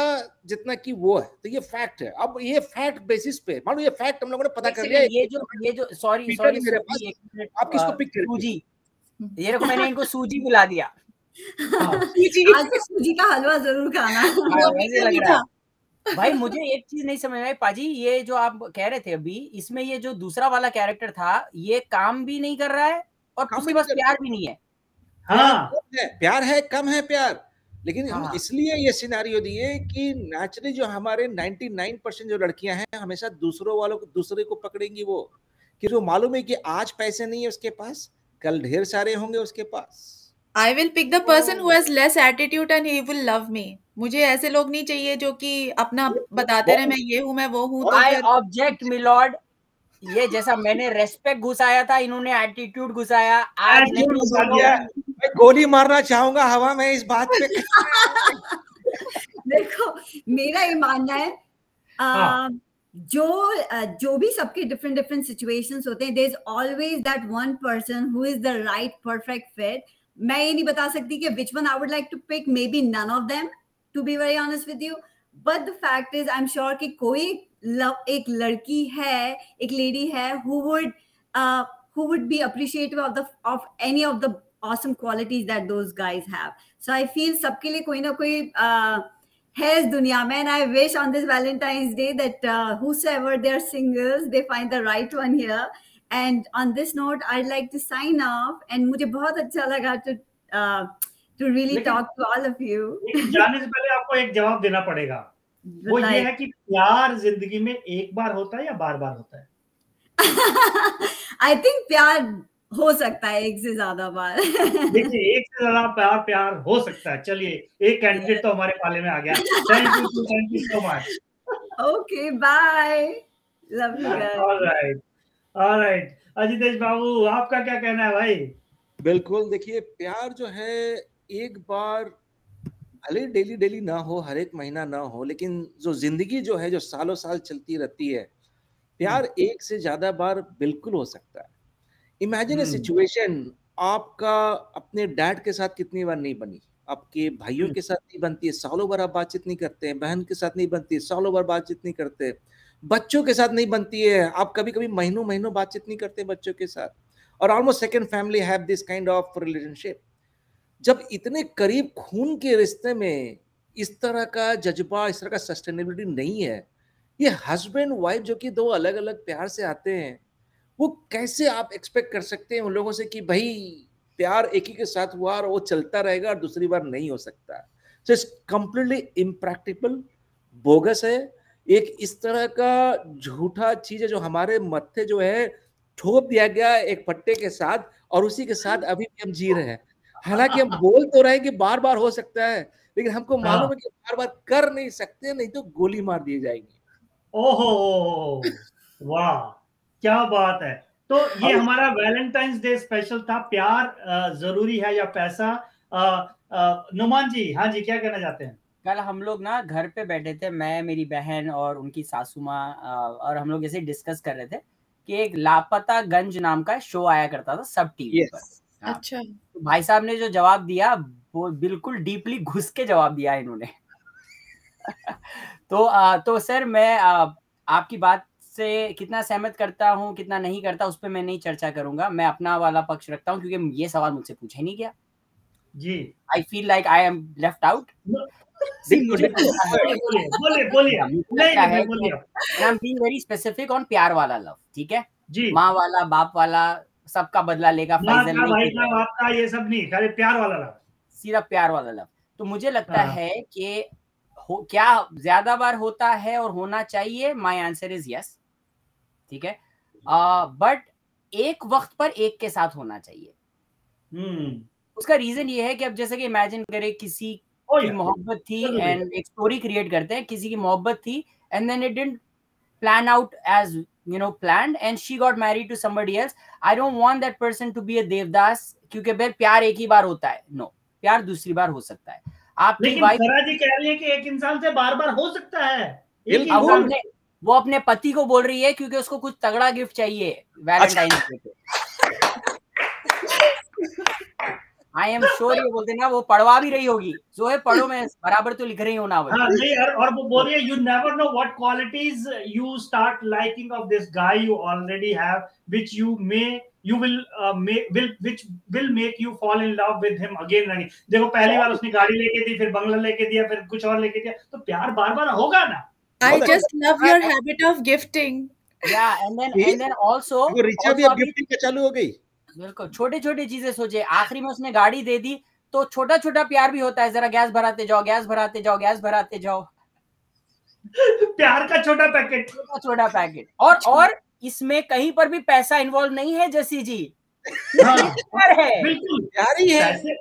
जितना कि वो है। तो ये फैक्ट है। अब ये फैक्ट बेसिस पे मान लो, ये फैक्ट हम लोगों ने पता कर लिया। ये जो सॉरी मेरे पास, आप किसको पिक करेंगे? सूजी, ये देखो मैंने इनको सूजी बुला दिया। आज तो सूजी का हलवा जरूर खाना। वैसे लग रहा है। भाई मुझे एक चीज नहीं समझ आई पाजी, ये जो आप कह रहे थे अभी, इसमें ये जो दूसरा वाला कैरेक्टर था ये काम भी नहीं कर रहा है और उसके पास प्यार भी नहीं है। हाँ, प्यार है, कम है प्यार, लेकिन हम इसलिए ये सिनेरियो दिए कि नेचुरली जो हमारे 99% जो लड़कियां हैं हमेशा दूसरे को पकड़ेंगी, वो कि जो मालूम है कि आज पैसे नहीं है उसके पास, कल ढेर सारे होंगे उसके पास। I will pick the person who has less attitude and he will love me. मुझे ऐसे लोग नहीं चाहिए जो कि अपना बताते रहे मैं ये हूँ मैं वो हूँ। तो I object my lord, ये जैसा मैंने रेस्पेक्ट घुसाया था इन्होंने एटीट्यूड घुसाया। आज मैं गोली मारना चाहूंगा हवा में इस बात पे। देखो मेरा ये मानना है, जो भी सबके डिफरेंट सिचुएशंस होते हैं, there is always that one person who is the right perfect fit. मैं ये नहीं बता सकती कि which one I would like to pick, maybe none of them, to be very honest with you, but the fact is I am sure कि कोई एक लड़की है, एक लेडी है who would be appreciative of any of the awesome qualities that those guys have. So I feel सबके लिए कोई ना कोई है इस दुनिया में, and I wish on this Valentine's Day that whosoever they are singles, they find the right one here. And on this note, I'd like to sign off. And मुझे बहुत अच्छा लगा to really talk to all of you. जाने से पहले आपको एक जवाब देना पड़ेगा, वो ये है कि प्यार जिंदगी में एक बार होता है या बार बार होता है? I think प्यार हो सकता है एक से ज्यादा बार। देखिए एक से ज्यादा प्यार हो सकता है। चलिए एक कैंडिडेट तो हमारे पाले में आ गया। Thank you so much. Okay bye, love you guys. Alright Ajitesh बाबू आपका क्या कहना है भाई? बिल्कुल, देखिए प्यार जो है एक बार भले डेली ना हो, हर एक महीना ना हो, लेकिन जो जिंदगी जो है जो सालों साल चलती रहती है, प्यार एक से ज्यादा बार बिल्कुल हो सकता है। इमेजिन ए सिचुएशन, आपका अपने डैड के साथ कितनी बार नहीं बनी, आपके भाइयों के साथ नहीं बनती है, सालों भर आप बातचीत नहीं करते हैं, बहन के साथ नहीं बनती है, सालों भर बातचीत नहीं करते, बच्चों के साथ नहीं बनती है, आप कभी कभी महीनों बातचीत नहीं करते बच्चों के साथ, और almost second family have this kind of relationship. जब इतने करीब खून के रिश्ते में इस तरह का जज्बा, इस तरह का सस्टेनेबिलिटी नहीं है, ये हस्बैंड वाइफ जो कि दो अलग अलग प्यार से आते हैं, वो कैसे आप एक्सपेक्ट कर सकते हैं उन लोगों से कि भाई प्यार एक ही के साथ हुआ और वो चलता रहेगा और दूसरी बार नहीं हो सकता। So it's completely impractical, bogus है, एक इस तरह का झूठा चीज है जो हमारे मत्थे जो है ठोक दिया गया एक पट्टे के साथ, और उसी के साथ अभी भी हम जी रहे हैं। हालांकि हम बोल तो रहे हैं कि बार बार हो सकता है, लेकिन हमको मालूम है कि बार बार कर नहीं सकते, नहीं तो गोली मार दी जाएगी। ओहो वाह, क्या बात है। तो ये हमारा वैलेंटाइंस डे स्पेशल था, प्यार जरूरी है या पैसा। नुमान जी, हाँ जी, क्या कहना चाहते हैं? कल हम लोग ना घर पे बैठे थे, मैं, मेरी बहन और उनकी सासू माँ, और हम लोग ऐसे डिस्कस कर रहे थे कि एक लापता गंज नाम का शो आया करता था सब टीवी पर। हाँ। अच्छा। तो भाई साहब ने जो जवाब दिया वो बिल्कुल डीपली घुस के जवाब दिया इन्होंने। तो सर मैं आपकी बात से कितना सहमत करता हूँ कितना नहीं करता उस पर मैं नहीं चर्चा करूंगा, मैं अपना वाला पक्ष रखता हूँ क्योंकि ये सवाल मुझसे पूछा ही नहीं गया जी। I feel like I am left out. Very specific on प्यार वाला लव, ठीक है जी, माँ वाला बाप वाला सबका बदला लेगा फैजल नहीं, भाई साहब आपका ये सब नहीं, खाली प्यार वाला लव, सिर्फ प्यार वाला लव। तो मुझे लगता है कि क्या ज्यादा बार होता है और होना चाहिए? माय आंसर इज यस, ठीक है, बट एक वक्त पर एक के साथ होना चाहिए। उसका रीजन ये है कि अब जैसे कि इमेजिन करें किसी की मोहब्बत थी एंड एक स्टोरी क्रिएट करते हैं, किसी की मोहब्बत थी and then it didn't plan out as planned and she got married to somebody else. I don't want that person to be a devdas क्योंकि भाई प्यार एक ही बार होता है, नो, प्यार दूसरी बार हो सकता है। आपकी वाइफ जी कह रही है कि एक इंसान से बार बार हो सकता है, वो अपने पति को बोल रही है क्योंकि उसको कुछ तगड़ा गिफ्ट चाहिए वैलेंटाइंस डे पे। आई एम श्योर ये बोलते ना वो पढ़वा भी रही होगी, जो है पढ़ो, मैं बराबर तो लिख रही हूँ ना। नहीं, और वो बोल रही है, you never know what qualities you start liking of this guy you already have which you will make you fall in love with him again and again. देखो पहली बार उसने गाड़ी लेके दी, फिर बंगला लेके दिया, फिर कुछ और लेके दिया, तो प्यार बार बार होगा ना। I just love your habit of gifting. Yeah, and then also Richa भी अब गिफ्टिंग का चालू हो गई। बिल्कुल, छोटे छोटे चीजें सोचे, आखिरी में उसने गाड़ी दे दी तो छोटा छोटा प्यार भी होता है, जरा गैस भराते जाओ, गैस भराते जाओ, गैस भराते जाओ। प्यार का छोटा पैकेट, छोटा पैकेट। और इसमें कहीं पर भी पैसा इन्वॉल्व नहीं है जसी जी। प्यार है, बिल्कुल प्यार ही है।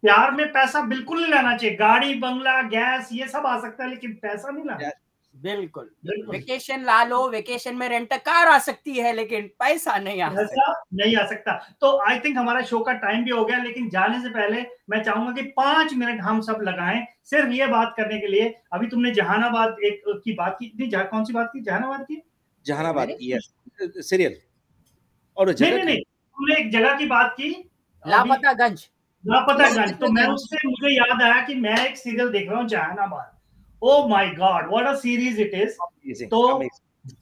प्यार में पैसा बिल्कुल नहीं लाना चाहिए, गाड़ी बंगला गैस ये सब आ सकता है लेकिन पैसा नहीं लाना। बिल्कुल, वेकेशन ला लो, वेकेशन में रेंट कार आ सकती है लेकिन पैसा नहीं आ सकता। तो आई थिंक हमारा शो का टाइम भी हो गया, लेकिन जाने से पहले मैं चाहूंगा कि 5 मिनट हम सब लगाएं सिर्फ ये बात करने के लिए। अभी तुमने जहानाबाद एक की बात की, नहीं कौन सी बात की? जहानाबाद की यस, सीरियल। और नहीं, तुमने एक जगह की बात की, लापतागंज। तो मैं उससे मुझे याद आया कि मैं एक सीरियल देख रहा हूँ Jehanabad. Oh my God, what a series it is! तो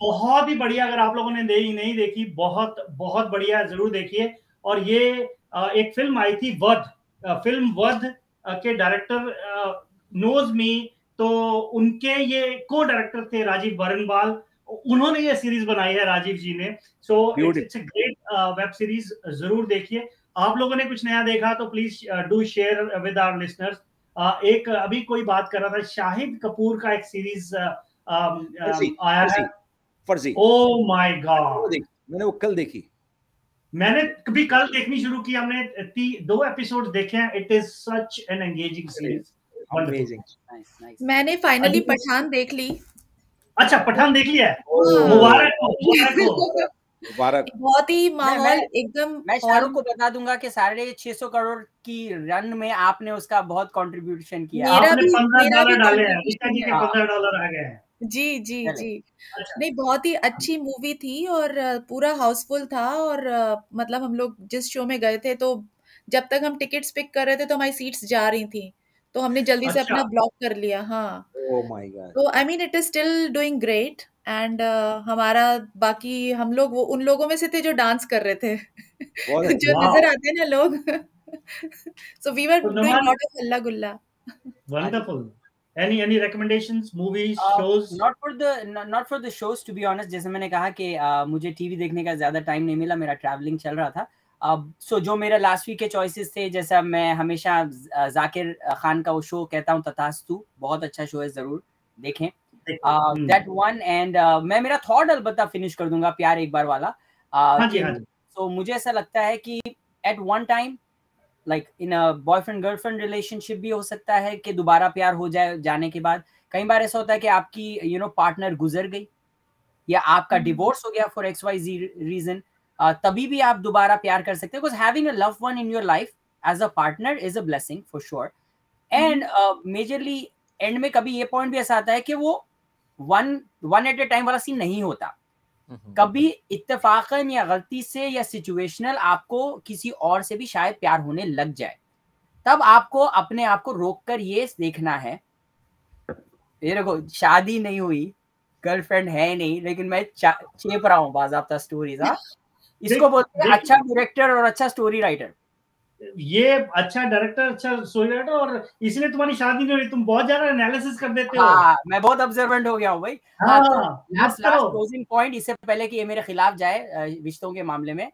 बहुत ही बढ़िया, अगर आप लोगों ने नहीं देखी, बहुत बहुत बढ़िया, जरूर देखिए। और ये एक फिल्म आई थी वध, फिल्म वध के डायरेक्टर नोज मी, तो उनके ये को डायरेक्टर थे राजीव बरनवाल, उन्होंने ये सीरीज बनाई है राजीव जी ने। So it's a great web series, जरूर देखिए। आप लोगों ने कुछ नया देखा तो please do share with our listeners. एक अभी कोई बात कर रहा था, शाहिद कपूर का एक सीरीज आया है, फर्जी। ओह माय गॉड, मैंने वो कल देखी, मैंने कभी कल देखनी शुरू की, हमने 2 एपिसोड देखे हैं। It is such an engaging series, amazing. मैंने फाइनली पठान देख ली। अच्छा, पठान देख लिया है, मुबारक। बहुत ही माहौल एकदम। मैं शाहरुख को बता दूंगा कि 650 करोड़ की रन में आपने उसका बहुत कंट्रीब्यूशन किया। आपने $15 डाले हैं, रीचा जी के $15 आ गए हैं। जी अच्छा। नहीं, बहुत ही अच्छी मूवी थी और पूरा हाउसफुल था। और मतलब हम लोग जिस शो में गए थे तो जब तक हम टिकट्स पिक कर रहे थे तो हमारी सीट्स जा रही थी, तो हमने जल्दी से अपना ब्लॉक कर लिया। हाँ, ओह माय गॉड। तो I mean it is still doing great and हमारा बाकी हम लोग वो उन लोगों में से थे जो डांस कर रहे थे जो नजर आते हैं ना लोग। So we were doing lot of हल्ला गुल्ला। Wonderful. Any recommendations, movies, shows? Not for the shows, to be honest. जैसे मैंने कहा कि मुझे टीवी देखने का ज्यादा टाइम नहीं मिला, मेरा ट्रैवलिंग चल रहा था। सो जो मेरा लास्ट वीक के चॉइसेस थे, जैसा मैं हमेशा जाकिर खान का वो शो कहता हूँ, तथास्तु, बहुत अच्छा शो है, जरूर देखें दैट वन। एंड मैं मेरा थॉट अलबत्ता फिनिश कर दूंगा, प्यार एक बार वाला। सो मुझे ऐसा लगता है कि at one time, like in a boyfriend girlfriend relationship भी हो सकता है कि दोबारा प्यार हो जाए जाने के बाद। कई बार ऐसा होता है कि आपकी पार्टनर गुजर गई या आपका डिवोर्स हो गया फॉर XYZ रीजन, तभी भी आप दोबारा प्यार कर सकते हैं, because having a loved one in your life as a partner is a blessing for sure. And majorly end में कभी ये पॉइंट भी ऐसा आता है कि वो वन एट ए टाइम वाला सीन नहीं होता. कभी इत्तेफाकन या गलती से या सिचुएशनल आपको किसी और से भी शायद प्यार होने लग जाए, तब आपको अपने आप को रोककर ये देखना है, ये देखो शादी नहीं हुई, गर्लफ्रेंड है नहीं, लेकिन मैं चेप रहा हूँ बाज़ाब्ता स्टोरीज. हाँ, इसको बोलते हैं अच्छा डायरेक्टर और अच्छा स्टोरी राइटर. ये अच्छा डायरेक्टर, अच्छा स्टोरी राइटर, और इसलिए तुम्हारी शादी नहीं हुई. तुम बहुत ज्यादा एनालिसिस कर देते हो. हाँ, मैं बहुत ऑब्जर्वेंट हो गया हूँ भाई. हाँ, तो लास्ट क्लोजिंग पॉइंट, इससे पहले कि ये मेरे खिलाफ जाए रिश्तों के मामले में,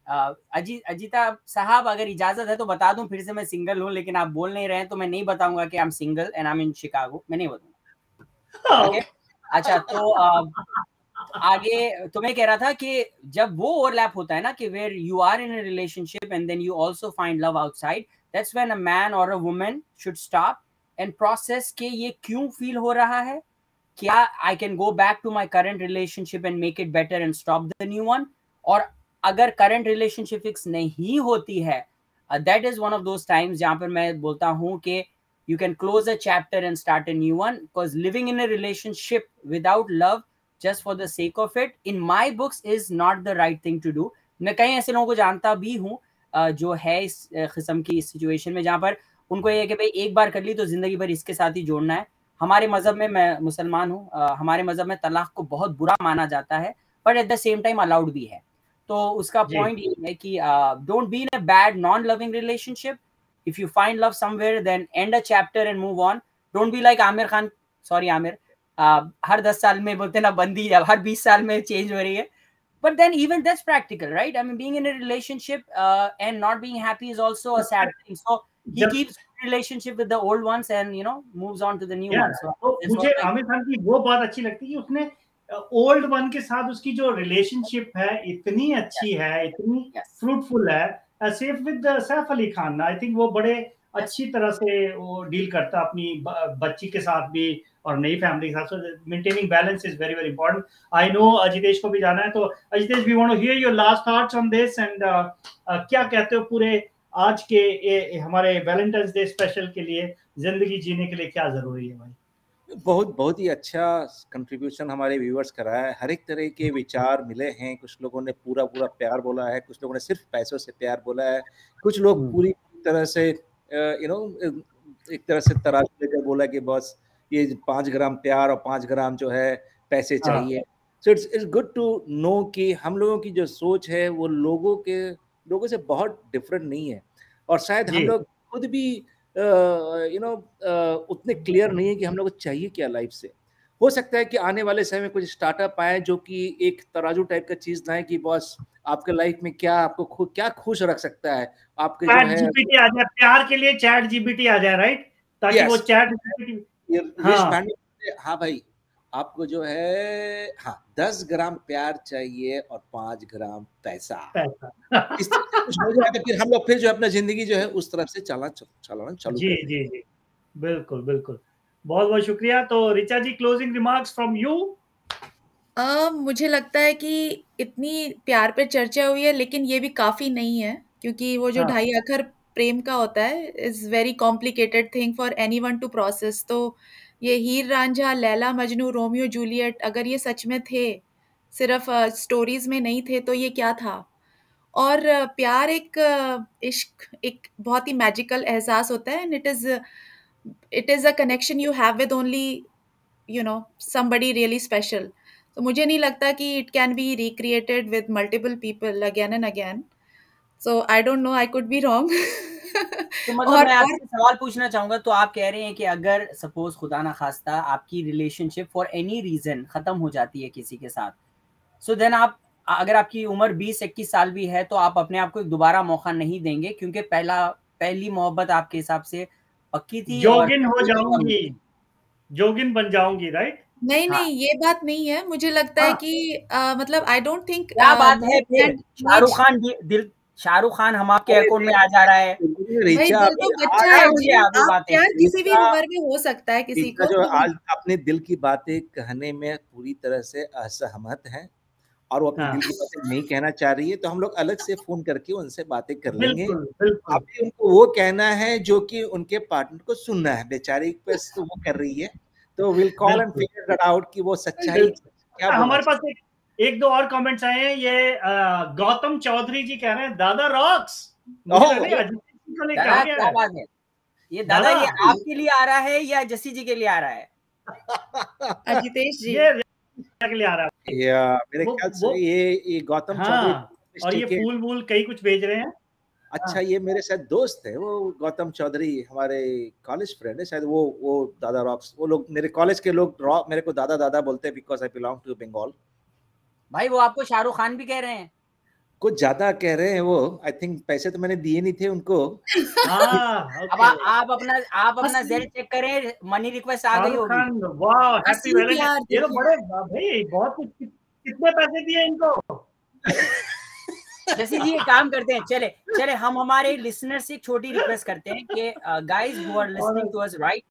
अजीता साहब अगर इजाजत है तो बता दूं फिर से मैं सिंगल हूँ, लेकिन आप बोल नहीं रहे हैं तो मैं नहीं बताऊंगा कि I am single and I am in Chicago. मैं नहीं बताऊंगा. ओके, अच्छा, तो आगे तो मैं कह रहा था कि जब वो ओवरलैप होता है ना कि where you are in a relationship and then you also find love outside, that's when a man और a woman should stop and process के ये क्यों फील हो रहा है, क्या I can go back to my current relationship and make it better and stop the new one. और अगर करंट रिलेशनशिप फिक्स नहीं होती है, that is one of those times जहां पर मैं बोलता हूं कि you can close a chapter and start a new one, because living in a relationship without love just for the sake of it in my books is not the right thing to do. मैं कई ऐसे लोगों को जानता भी हूँ जो है इस किस्म की सिचुएशन में जहाँ पर उनको ये है कि भाई एक बार कर ली तो जिंदगी भर इसके साथ ही जोड़ना है. हमारे मजहब में, मैं मुसलमान हूँ, हमारे मजहब में तलाक को बहुत बुरा माना जाता है, but at the same time allowed भी है. तो उसका पॉइंट ये है कि don't be in a bad non loving relationship. If you find love somewhere, then end a chapter and move on. Don't be like Amir Khan. Sorry, Amir. हर 10 साल में बोलते ना बंदी, हर 20 साल में चेंज हो रही है. But then even that's practical, right? I mean, being in a relationship and not being happy is also a sad thing. So he keeps relationship with the old ones and moves on to the new ones. So मुझे आमिर खान की वो बात अच्छी लगती है कि उसने old one के साथ उसकी जो रिलेशनशिप है इतनी अच्छी है, इतनी फ्रूटफुल है. Safe with Saif Ali Khan, I think वो बड़े अच्छी तरह से वो डील करता अपनी बच्ची के साथ भी और नई फैमिली के साथ. So maintaining balance is very very important. I know Ajitesh को भी जाना है, तो Ajitesh we want to hear your last thoughts on this and क्या कहते हो पूरे आज के हमारे वैलेंटाइंस डे स्पेशल के लिए, जिंदगी जीने के लिए क्या जरूरी है भाई? बहुत ही अच्छा कंट्रीब्यूशन हमारे व्यूअर्स करा है. हर एक तरह के विचार मिले हैं. कुछ लोगों ने पूरा प्यार बोला है, कुछ लोगों ने सिर्फ पैसों से प्यार बोला है, कुछ लोग पूरी तरह से एक तरह से तराजू लेकर बोला कि बस ये 5 ग्राम प्यार और 5 ग्राम जो है पैसे चाहिए. So it's good to know कि हम लोगों की जो सोच है वो लोगों से बहुत डिफरेंट नहीं है, और शायद हम लोग खुद भी उतने क्लियर नहीं है कि हम लोग को चाहिए क्या लाइफ से. हो सकता है कि आने वाले समय में कुछ स्टार्टअप आए जो कि एक तराजू टाइप का चीज लाए कि बॉस आपके लाइफ में क्या आपको क्या खुश रख सकता है. आपके जो है जीपीटी आ जाए, प्यार के लिए चैट जीपीटी आ जाए, राइट? ताकि वो चैट हाँ भाई आपको जो है 10 ग्राम प्यार चाहिए और 5 ग्राम पैसा. इस हो जाए तो फिर हम लोग फिर जो अपना जिंदगी जो है उस तरफ से चलाना चालू. जी बिल्कुल बिल्कुल. बहुत बहुत शुक्रिया. तो रिचा जी, क्लोजिंग रिमार्क्स फ्रॉम यू. मुझे लगता है कि इतनी प्यार पे चर्चा हुई है, लेकिन ये भी काफी नहीं है, क्योंकि वो जो 2.5 अक्षर प्रेम का होता है is very complicated thing for anyone to process. तो ये हीर रांझा, लैला मजनू, रोमियो जूलियट, अगर ये सच में थे, सिर्फ स्टोरीज में नहीं थे, तो ये क्या था? और प्यार एक इश्क, एक बहुत ही मैजिकल एहसास होता है, and it is a connection you have with only somebody really special. तो मुझे नहीं लगता कि it can be recreated with multiple people again and again. So I don't know, I could be wrong. तो मतलब मैं आपसे सवाल पूछना चाहूंगा, तो आप कह रहे हैं कि अगर सपोज खुदा ना खास्ता आपकी रिलेशनशिप फॉर एनी रीजन खत्म हो जाती है किसी के साथ, सो देन आप, अगर आपकी उम्र 20-21 साल भी है, तो आप अपने आप को एक दोबारा मौका नहीं देंगे, क्योंकि पहली मोहब्बत आपके हिसाब से पक्की थी. जोगिन हो जाऊंगी, जोगिन बन जाऊंगी, राइट? नहीं, ये बात नहीं है. मुझे लगता है कि मतलब आई डोंट थिंक. क्या बात है, शाहरुख खान शाहरुख खान हम आपके अकाउंट में आ जा रहा है। ऋचा, तो बच्चा है जी, आप प्यार किसी भी उम्र में हो सकता है किसी को। जो आज अपने दिल की बातें कहने में पूरी तरह से असहमत है और वो अपने दिल की बातें नहीं कहना चाह रही है, तो हम लोग अलग से फोन करके उनसे बातें कर लेंगे। अभी उनको वो कहना है जो कि उनके पार्टनर को सुनना है, बेचारी पे तो वो कर रही है, तो will call and figure it out कि वो सच्चाई क्या। हमारे पास एक दो और कमेंट्स आए हैं। ये गौतम चौधरी जी कह रहे हैं दादा रॉक्स। क्या बात है, ये दादा ये आपके लिए आ रहा है या जस्सी जी के लिए आ रहा है? अजितेश जी के लिए आ रहा है या मेरे ख्याल से ये गौतम चौधरी और ये फूल वूल कई कुछ भेज रहे हैं। अच्छा, ये मेरे साथ दोस्त है वो गौतम चौधरी, हमारे कॉलेज फ्रेंड है शायद, वो दादा रॉक्स, वो लोग मेरे कॉलेज के लोग मेरे को दादा दादा बोलते हैं because I belong to Bengal. भाई वो आपको शाहरुख खान भी कह रहे हैं? कुछ ज्यादा कह रहे हैं वो, आई थिंक पैसे तो मैंने दिए नहीं थे उनको। अब आप अपना जेल चेक करें, मनी रिक्वेस्ट आ गई होगी। वाह, हैप्पी वैलेंटाइन। ये तो बड़े भाई बहुत कुछ, कितने पैसे दिए इनको? जैसे जी ये काम करते हैं, चले हम हमारे लिसनर से एक छोटी रिक्वेस्ट करते हैं कि guys who are listening to us right